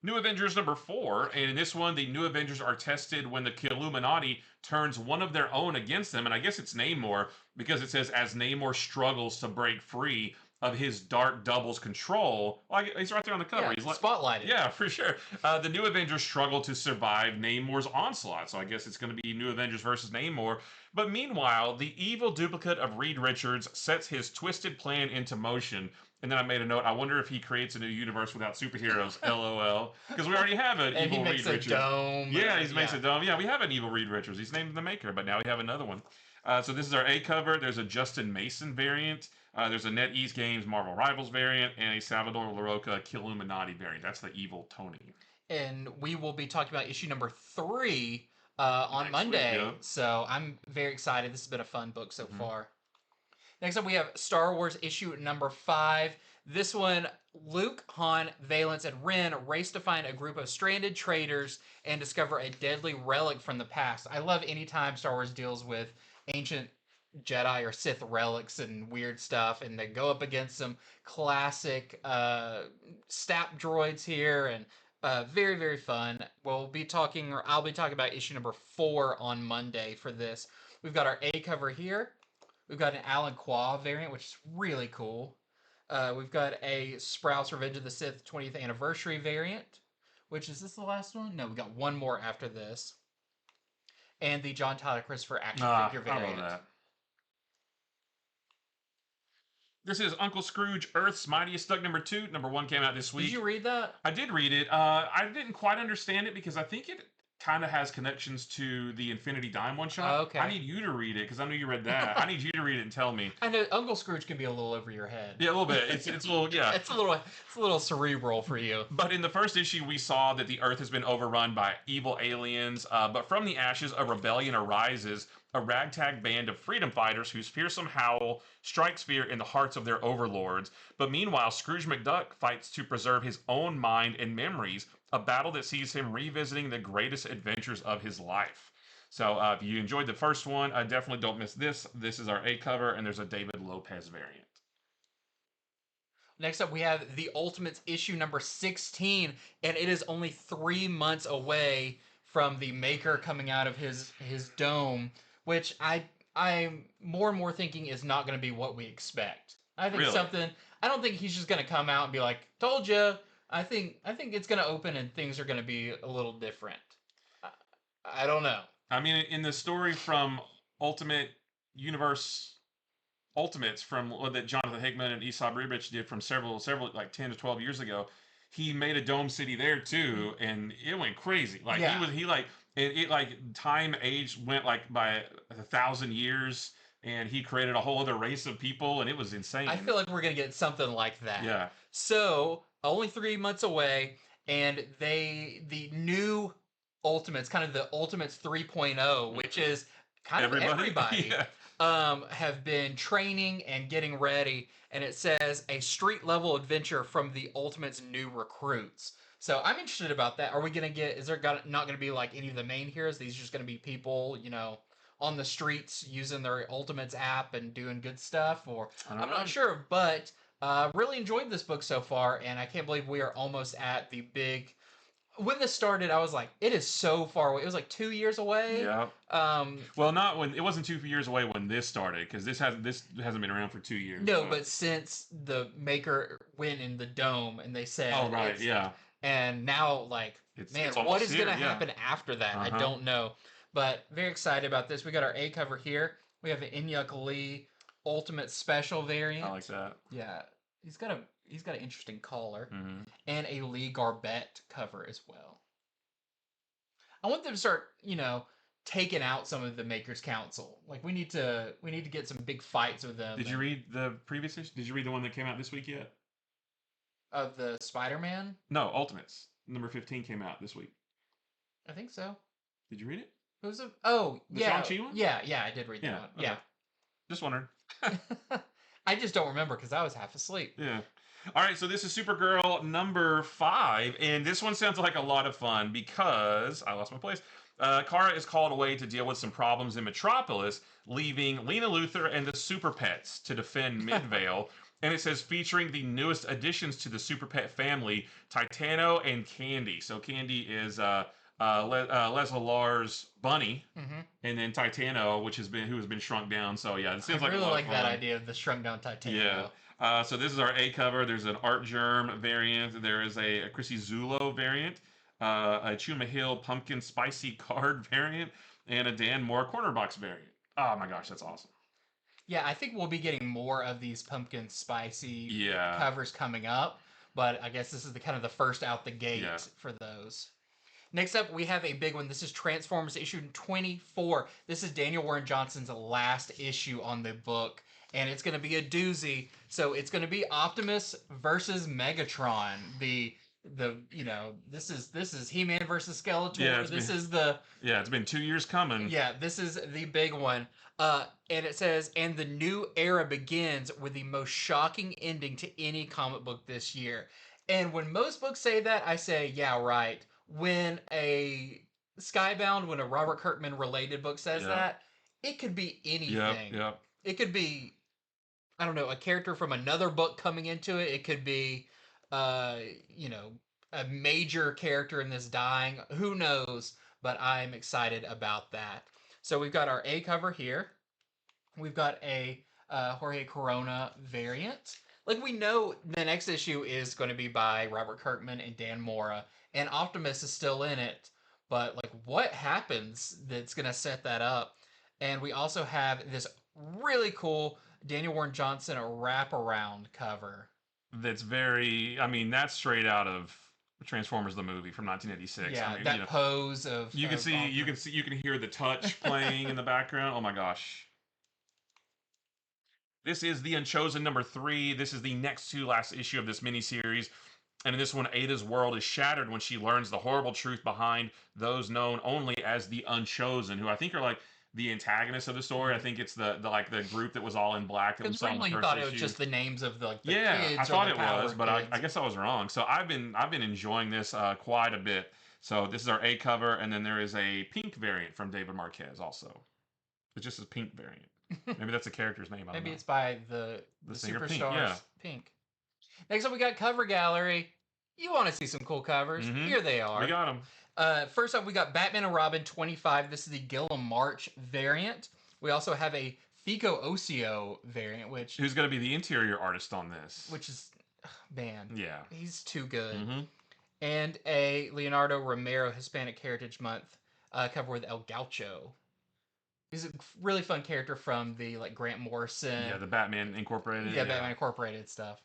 B: New Avengers number 4, and in this one, the New Avengers are tested when the Illuminati turns one of their own against them, and I guess it's Namor, because it says, as Namor struggles to break free of his Dark Double's control. Well, he's right there on the cover. He's like,
A: spotlighted.
B: Yeah, for sure. The New Avengers struggle to survive Namor's onslaught, so I guess it's going to be New Avengers versus Namor. But meanwhile, the evil duplicate of Reed Richards sets his twisted plan into motion. And then I made a note. I wonder if he creates a new universe without superheroes. LOL. Because we already have an evil Reed Richards.
A: Dome.
B: Yeah, he makes a dome. Yeah, we have an evil Reed Richards. He's named the maker, but now we have another one. So this is our A cover. There's a Justin Mason variant. There's a NetEase Games Marvel Rivals variant and a Salvador Larroca Killuminati variant. That's the evil Tony.
A: And we will be talking about issue number 3 on Monday.
B: Week,
A: So I'm very excited. This has been a fun book so far. Next up, we have Star Wars issue number 5. This one, Luke, Han, Valance, and Ren race to find a group of stranded traitors and discover a deadly relic from the past. I love any time Star Wars deals with ancient Jedi or Sith relics and weird stuff, and they go up against some classic STAP droids here, and very, very fun. I'll be talking about issue number 4 on Monday for this. We've got our A cover here. We've got an Alan Qua variant, which is really cool. We've got a Sprouse Revenge of the Sith 20th Anniversary variant, which is this the last one? No, we got one more after this. And the John Tyler Christopher action figure variant.
B: I love that. This is Uncle Scrooge, Earth's Mightiest Duck number 2. Number 1 came out this week.
A: Did you read that?
B: I did read it. I didn't quite understand it because I think it kind of has connections to the Infinity Dime one-shot.
A: Oh, okay.
B: I need you to read it because I know you read that. I need you to read it and tell me.
A: I know Uncle Scrooge can be a little over your head.
B: Yeah, a little bit. It's a little, yeah.
A: It's a little cerebral for you.
B: But in the first issue, we saw that the Earth has been overrun by evil aliens. But from the ashes, a rebellion arises. A ragtag band of freedom fighters whose fearsome howl strikes fear in the hearts of their overlords. But meanwhile, Scrooge McDuck fights to preserve his own mind and memories, a battle that sees him revisiting the greatest adventures of his life. So if you enjoyed the first one, definitely don't miss this. This is our A cover, and there's a David Lopez variant.
A: Next up, we have the Ultimates issue number 16, and it is only 3 months away from the Maker coming out of his dome, which I'm more and more thinking is not going to be what we expect. I think
B: Really?
A: I don't think he's just going to come out and be like, "Told you." I think it's going to open and things are going to be a little different. I, I don't know.
B: I mean, in the story from Ultimate Universe Ultimates from that Jonathan Hickman and Esau Ribic did from several like 10 to 12 years ago, he made a dome city there too, and it went crazy. Like
A: Yeah.
B: he like it like time age went like by 1,000 years, and he created a whole other race of people, and it was insane.
A: I feel like we're gonna get something like that.
B: Yeah.
A: So only 3 months away, and the new Ultimates, kind of the Ultimates 3.0, which is kind of everybody,
B: Yeah.
A: have been training and getting ready, and it says a street level adventure from the Ultimates new recruits. So I'm interested about that. Are we gonna get? Is there not gonna be like any of the main heroes? These are just gonna be people, on the streets using their Ultimates app and doing good stuff, or I'm not sure, but really enjoyed this book so far, and I can't believe we are almost at the big. When this started, I was like, it is so far away. It was like 2 years away.
B: Yeah. Well, not when it wasn't 2 years away when this started, because this hasn't been around for 2 years.
A: No, but since the Maker went in the dome and they said,
B: oh right, yeah,
A: and now like, man, what is going to happen after that? I don't know, but very excited about this. We got our A cover here. We have an Inyuk Lee Ultimate Special variant.
B: I like that.
A: Yeah, he's got an interesting collar, and a Lee Garbett cover as well. I want them to start, taking out some of the Makers Council. Like we need to get some big fights with them.
B: Did you read the previous issue? Did you read the one that came out this week yet?
A: Of the Spider-Man?
B: No, Ultimates. Number 15 came out this week.
A: I think so.
B: Did you read it?
A: It was the
B: Shang-Chi one?
A: Yeah, I did read that one.
B: Okay.
A: Yeah.
B: Just wondering.
A: I just don't remember because I was half asleep.
B: Yeah. All right, so this is Supergirl number 5, and this one sounds like a lot of fun because I lost my place. Kara is called away to deal with some problems in Metropolis, leaving Lena Luthor and the Super Pets to defend Midvale. And it says featuring the newest additions to the Super Pet family, Titano and Candy. So Candy is Leslie Lars Bunny, and then Titano, who has been shrunk down. So yeah, it seems like
A: I really like that
B: fun.
A: idea of the shrunk down Titano.
B: Yeah. So this is our A cover. There's an Art Germ variant. There is a Chrissy Zulo variant, a Chuma Hill Pumpkin Spicy Card variant, and a Dan Moore Corner Box variant. Oh my gosh, that's awesome.
A: Yeah, I think we'll be getting more of these pumpkin spicy covers coming up, but I guess this is the kind of the first out the gate for those. Next up, we have a big one. This is Transformers issue 24. This is Daniel Warren Johnson's last issue on the book, and it's going to be a doozy. So it's going to be Optimus versus Megatron. This is He-Man versus Skeletor.
B: Yeah, it's been 2 years coming.
A: Yeah, this is the big one. And it says, and the new era begins with the most shocking ending to any comic book this year. And when most books say that, I say, yeah, right. When a Skybound, when a Robert Kirkman related book says that, it could be anything.
B: Yep.
A: It could be, I don't know, a character from another book coming into it. It could be, a major character in this dying. Who knows? But I'm excited about that. So we've got our A cover here. We've got a Jorge Corona variant. Like, we know the next issue is going to be by Robert Kirkman and Dan Mora, and Optimus is still in it. But, like, what happens that's going to set that up? And we also have this really cool Daniel Warren Johnson wraparound cover.
B: That's that's straight out of Transformers the movie from 1986.
A: Yeah, pose of
B: you can hear the touch playing in the background. Oh my gosh. This is the UnChosen number 3. This is the next to last issue of this miniseries. And in this one, Ada's world is shattered when she learns the horrible truth behind those known only as the UnChosen, who I think are like the antagonist of the story. I think it's the group that was all in black that we
A: Because
B: saw in the
A: originally you
B: first
A: thought
B: issue.
A: it was just the names of the
B: Yeah,
A: kids
B: I
A: or
B: thought
A: the
B: it
A: power
B: was, but
A: kids.
B: I guess I was wrong. So I've been enjoying this quite a bit. So this is our A cover, and then there is a pink variant from David Marquez also. It's just a pink variant. Maybe that's a character's name. I don't
A: Maybe
B: know.
A: it's by the
B: singer
A: Superstars.
B: Pink, yeah.
A: Pink. Next up, we got Cover Gallery. You want to see some cool covers?
B: Mhm.
A: Here they are.
B: We got them.
A: First up, we got Batman and Robin 25. This is the Gilliam March variant. We also have a Fico Ocio variant,
B: Who's going to be the interior artist on this?
A: which is, man,
B: Yeah.
A: he's too good.
B: Mm-hmm.
A: And a Leonardo Romero Hispanic Heritage Month cover with El Gaucho. He's a really fun character from the Grant Morrison.
B: Yeah, the Batman Incorporated.
A: Yeah, Batman Incorporated stuff.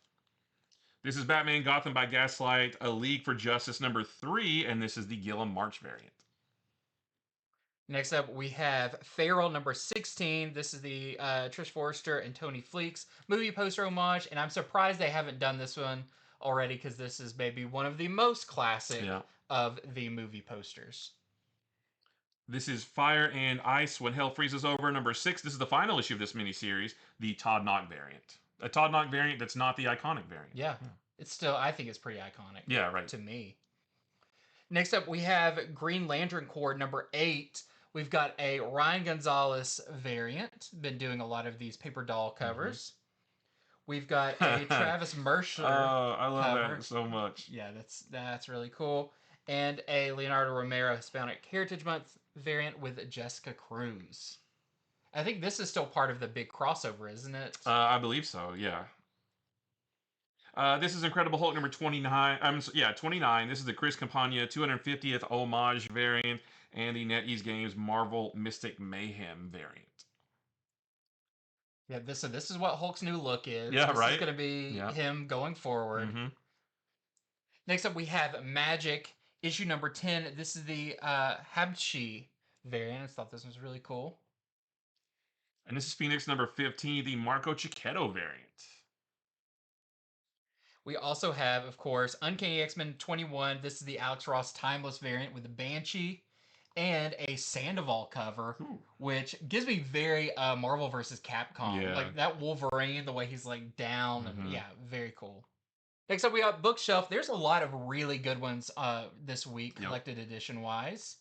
B: This is Batman Gotham by Gaslight, A League for Justice number 3, and this is the Gilliam March variant.
A: Next up, we have Feral number 16. This is the Trish Forrester and Tony Fleeks movie poster homage, and I'm surprised they haven't done this one already because this is maybe one of the most classic of the movie posters.
B: This is Fire and Ice When Hell Freezes Over number 6. This is the final issue of this miniseries, the Todd Knock variant. A Todd Knock variant that's not the iconic variant.
A: Yeah. It's still, I think it's pretty iconic.
B: Yeah, right.
A: To me. Next up, we have Green Lantern Corps number 8. We've got a Ryan Gonzalez variant. Been doing a lot of these paper doll covers. We've got a Travis Mercer.
B: Oh, I love
A: cover.
B: that so much.
A: Yeah, that's really cool. And a Leonardo Romero Hispanic Heritage Month variant with Jessica Cruz. I think this is still part of the big crossover, isn't it?
B: I believe so, yeah. This is Incredible Hulk number 29. 29. This is the Chris Campagna 250th homage variant and the NetEase Games Marvel Mystic Mayhem variant.
A: Yeah, this is what Hulk's new look is.
B: Yeah,
A: this
B: right.
A: This is going to be him going forward.
B: Mm-hmm.
A: Next up, we have Magic issue number 10. This is the Habshi variant. I thought this was really cool.
B: And this is Phoenix number 15, the Marco Cicchetto variant.
A: We also have, of course, Uncanny X-Men 21. This is the Alex Ross Timeless variant with the Banshee and a Sandoval cover, which gives me very Marvel versus Capcom.
B: Yeah.
A: Like that Wolverine, the way he's down. And, very cool. Next up, we got Bookshelf. There's a lot of really good ones this week, collected edition-wise.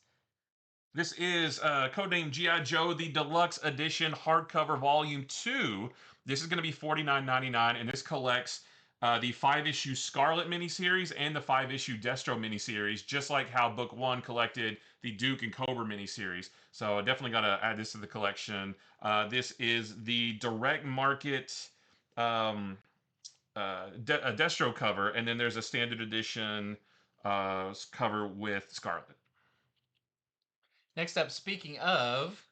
B: This is codename G.I. Joe, the Deluxe Edition Hardcover Volume 2. This is going to be $49.99, and this collects the 5-issue Scarlet miniseries and the 5-issue Destro miniseries, just like how Book 1 collected the Duke and Cobra miniseries. So definitely got to add this to the collection. This is the direct market Destro cover, and then there's a standard edition cover with Scarlet.
A: Next up, speaking of,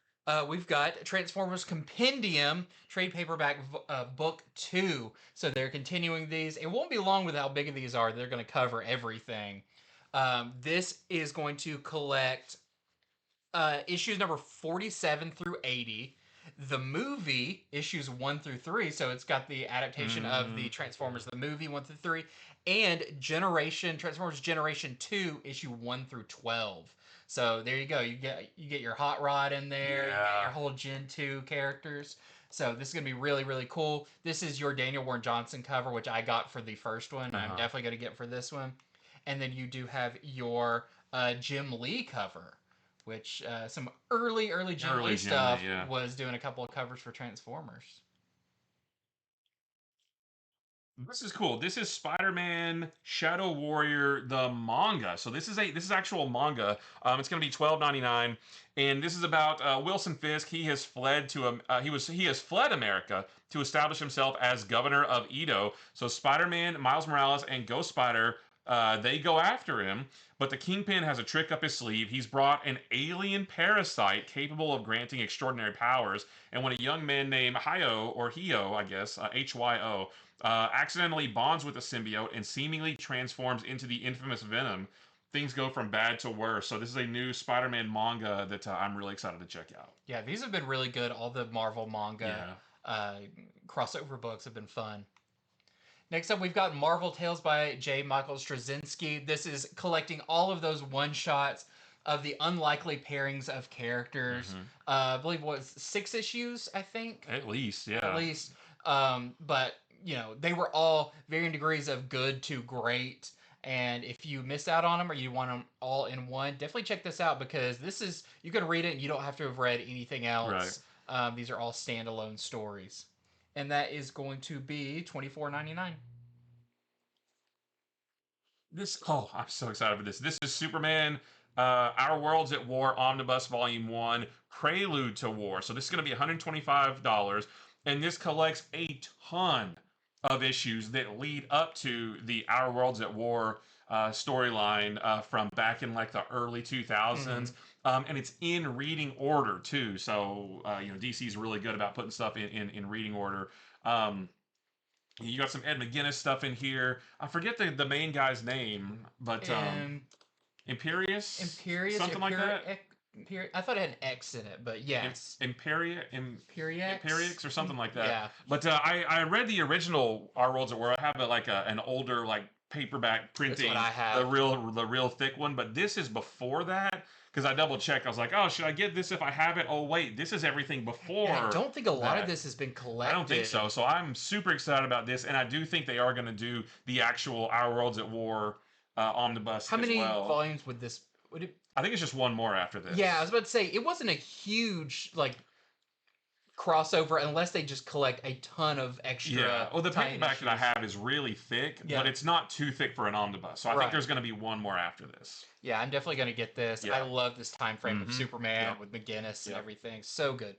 A: we've got Transformers Compendium trade paperback book 2. So they're continuing these. It won't be long with how big these are. They're going to cover everything. This is going to collect issues number 47 through 80. The movie, issues 1 through 3. So it's got the adaptation of the Transformers, the movie 1 through 3. And Transformers Generation 2, issue 1 through 12. So there you go. You get your Hot Rod in there. You get your whole Gen 2 characters. So this is going to be really, really cool. This is your Daniel Warren Johnson cover, which I got for the first one. I'm definitely going to get for this one. And then you do have your Jim Lee cover, which some early Jim Lee stuff was doing a couple of covers for Transformers.
B: This is cool. This is Spider-Man Shadow Warrior, the manga. So this is actual manga. It's going to be $12.99, and this is about Wilson Fisk. He has fled to he has fled America to establish himself as governor of Edo. So Spider-Man, Miles Morales, and Ghost Spider they go after him, but the Kingpin has a trick up his sleeve. He's brought an alien parasite capable of granting extraordinary powers, and when a young man named Hyo, I guess, Hyo, accidentally bonds with the symbiote and seemingly transforms into the infamous Venom, things go from bad to worse. So this is a new Spider-Man manga that I'm really excited to check out.
A: Yeah, these have been really good. All the Marvel manga crossover books have been fun. Next up, we've got Marvel Tales by J. Michael Straczynski. This is collecting all of those one-shots of the unlikely pairings of characters. I believe it was 6 issues, I think.
B: At least, yeah.
A: At least. But, you know, they were all varying degrees of good to great. And if you missed out on them or you want them all in one, definitely check this out because this is, you can read it and you don't have to have read anything else. Right. These are all standalone stories. And that is going to be $24.99.
B: I'm so excited for this. This is Superman, Our Worlds at War, Omnibus Volume 1, Prelude to War. So this is going to be $125. And this collects a ton of issues that lead up to the Our Worlds at War storyline from back in like the early 2000s. And it's in reading order too. So, you know, DC's really good about putting stuff in reading order. You got some Ed McGuinness stuff in here. I forget the main guy's name, but Imperious? Something like that?
A: I thought it had an X in it, but yes.
B: Imperiex or something like that.
A: Yeah.
B: But I read the original Our Worlds at War. I have an older like paperback printing.
A: That's what I have.
B: The real thick one. But this is before that. Because I double checked. I was like, oh, should I get this if I have it? Oh, wait, this is everything before.
A: And I don't think a lot of this has been collected.
B: I don't think so. So I'm super excited about this. And I do think they are going to do the actual Our Worlds at War omnibus.
A: How many volumes would this...
B: I think it's just one more after this.
A: Yeah, I was about to say, it wasn't a huge, like, crossover unless they just collect a ton of extra.
B: Yeah, well, the paperback that I have is really thick, but it's not too thick for an omnibus. So I think there's going to be one more after this.
A: Yeah, I'm definitely going to get this. Yeah. I love this time frame of Superman with McGuinness and everything. So good.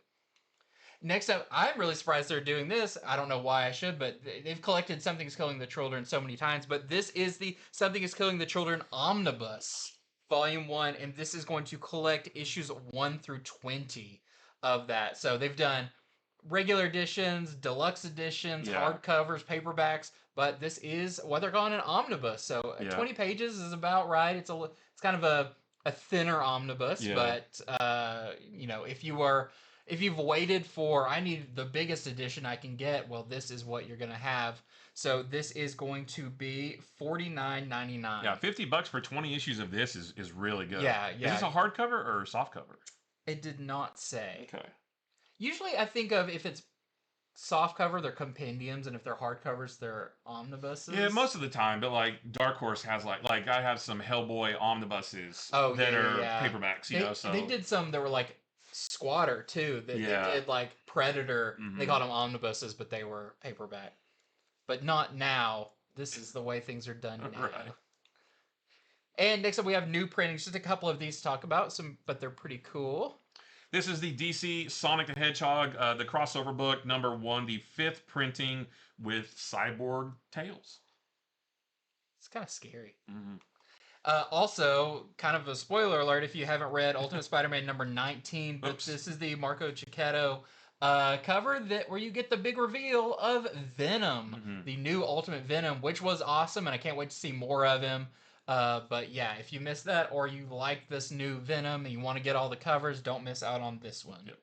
A: Next up, I'm really surprised they're doing this. I don't know why I should, but they've collected Something's Killing the Children so many times. But this is the Something is Killing the Children Omnibus, Volume 1, and this is going to collect issues 1 through 20 of that. So they've done regular editions, deluxe editions, hardcovers, paperbacks, but this is what they're calling an omnibus. So 20 pages is about right. It's kind of a thinner omnibus, but you know, if you've waited for, I need the biggest edition I can get, well, this is what you're going to have. So this is going to be $49.99.
B: Yeah, $50 for 20 issues of this is really good.
A: Yeah.
B: Is this a hardcover or a softcover?
A: It did not say.
B: Okay.
A: Usually I think of if it's softcover, they're compendiums, and if they're hardcovers, they're omnibuses.
B: Yeah, most of the time, but like Dark Horse has like I have some Hellboy omnibuses that are paperbacks, you know. So
A: they did some that were like Squatter too. They did like Predator. They called them omnibuses, but they were paperback. But not now. This is the way things are done now. Right. And next up, we have new printings. Just a couple of these to talk about, but they're pretty cool.
B: This is the DC Sonic the Hedgehog, the crossover book, number 1, the 5th printing with Cyborg Tails.
A: It's kind of scary. Also, kind of a spoiler alert if you haven't read Ultimate Spider-Man number 19, but this is the Marco Cicchetto cover where you get the big reveal of Venom, the new Ultimate Venom, which was awesome, and I can't wait to see more of him. But yeah, if you missed that or you like this new Venom and you want to get all the covers, don't miss out on this one. Yep.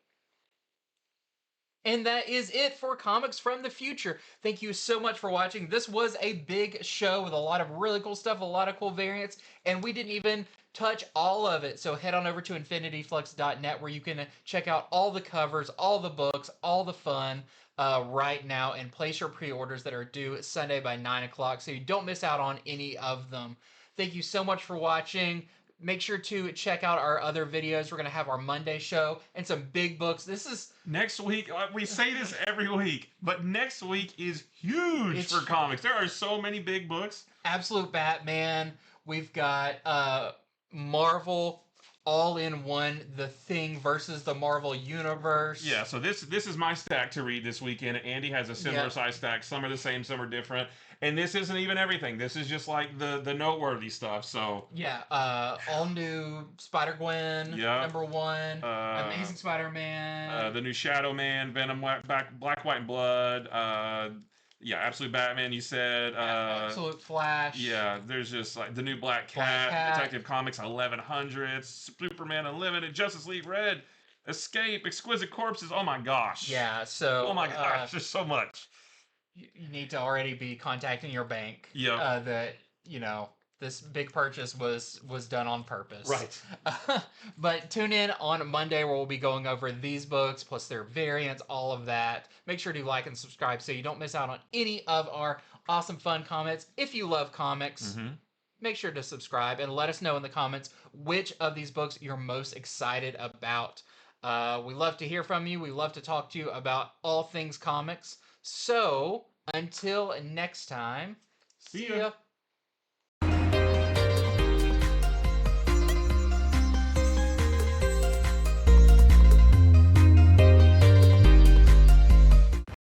A: And that is it for Comics from the Future. Thank you so much for watching. This was a big show with a lot of really cool stuff, a lot of cool variants, and we didn't even touch all of it. So head on over to infinityflux.net where you can check out all the covers, all the books, all the fun right now, and place your pre-orders that are due Sunday by 9 o'clock so you don't miss out on any of them. Thank you so much for watching. Make sure to check out our other videos. We're going to have our Monday show and some big books. This is...
B: Next week, we say this every week, but next week is huge for comics. There are so many big books.
A: Absolute Batman. We've got Marvel all-in-one, The Thing versus the Marvel Universe.
B: Yeah, so this is my stack to read this weekend. Andy has a similar size stack. Some are the same, some are different. And this isn't even everything. This is just like the noteworthy stuff. So
A: yeah, all new Spider-Gwen, number 1, Amazing Spider-Man,
B: the new Shadow Man, Venom, Black, White, and Blood. Yeah, Absolute Batman. You said
A: Absolute Flash.
B: Yeah, there's just like the new Black Cat, Detective Comics 1100, Superman Unlimited, Justice League Red, Escape, Exquisite Corpses. Oh my gosh.
A: Yeah. So.
B: Oh my gosh, there's so much.
A: You need to already be contacting your bank.
B: Yeah.
A: That, you know, this big purchase was done on purpose.
B: Right.
A: But tune in on Monday where we'll be going over these books, plus their variants, all of that. Make sure to like and subscribe so you don't miss out on any of our awesome fun comments. If you love comics, make sure to subscribe and let us know in the comments which of these books you're most excited about. We love to hear from you. We love to talk to you about all things comics. So, until next time,
B: See ya.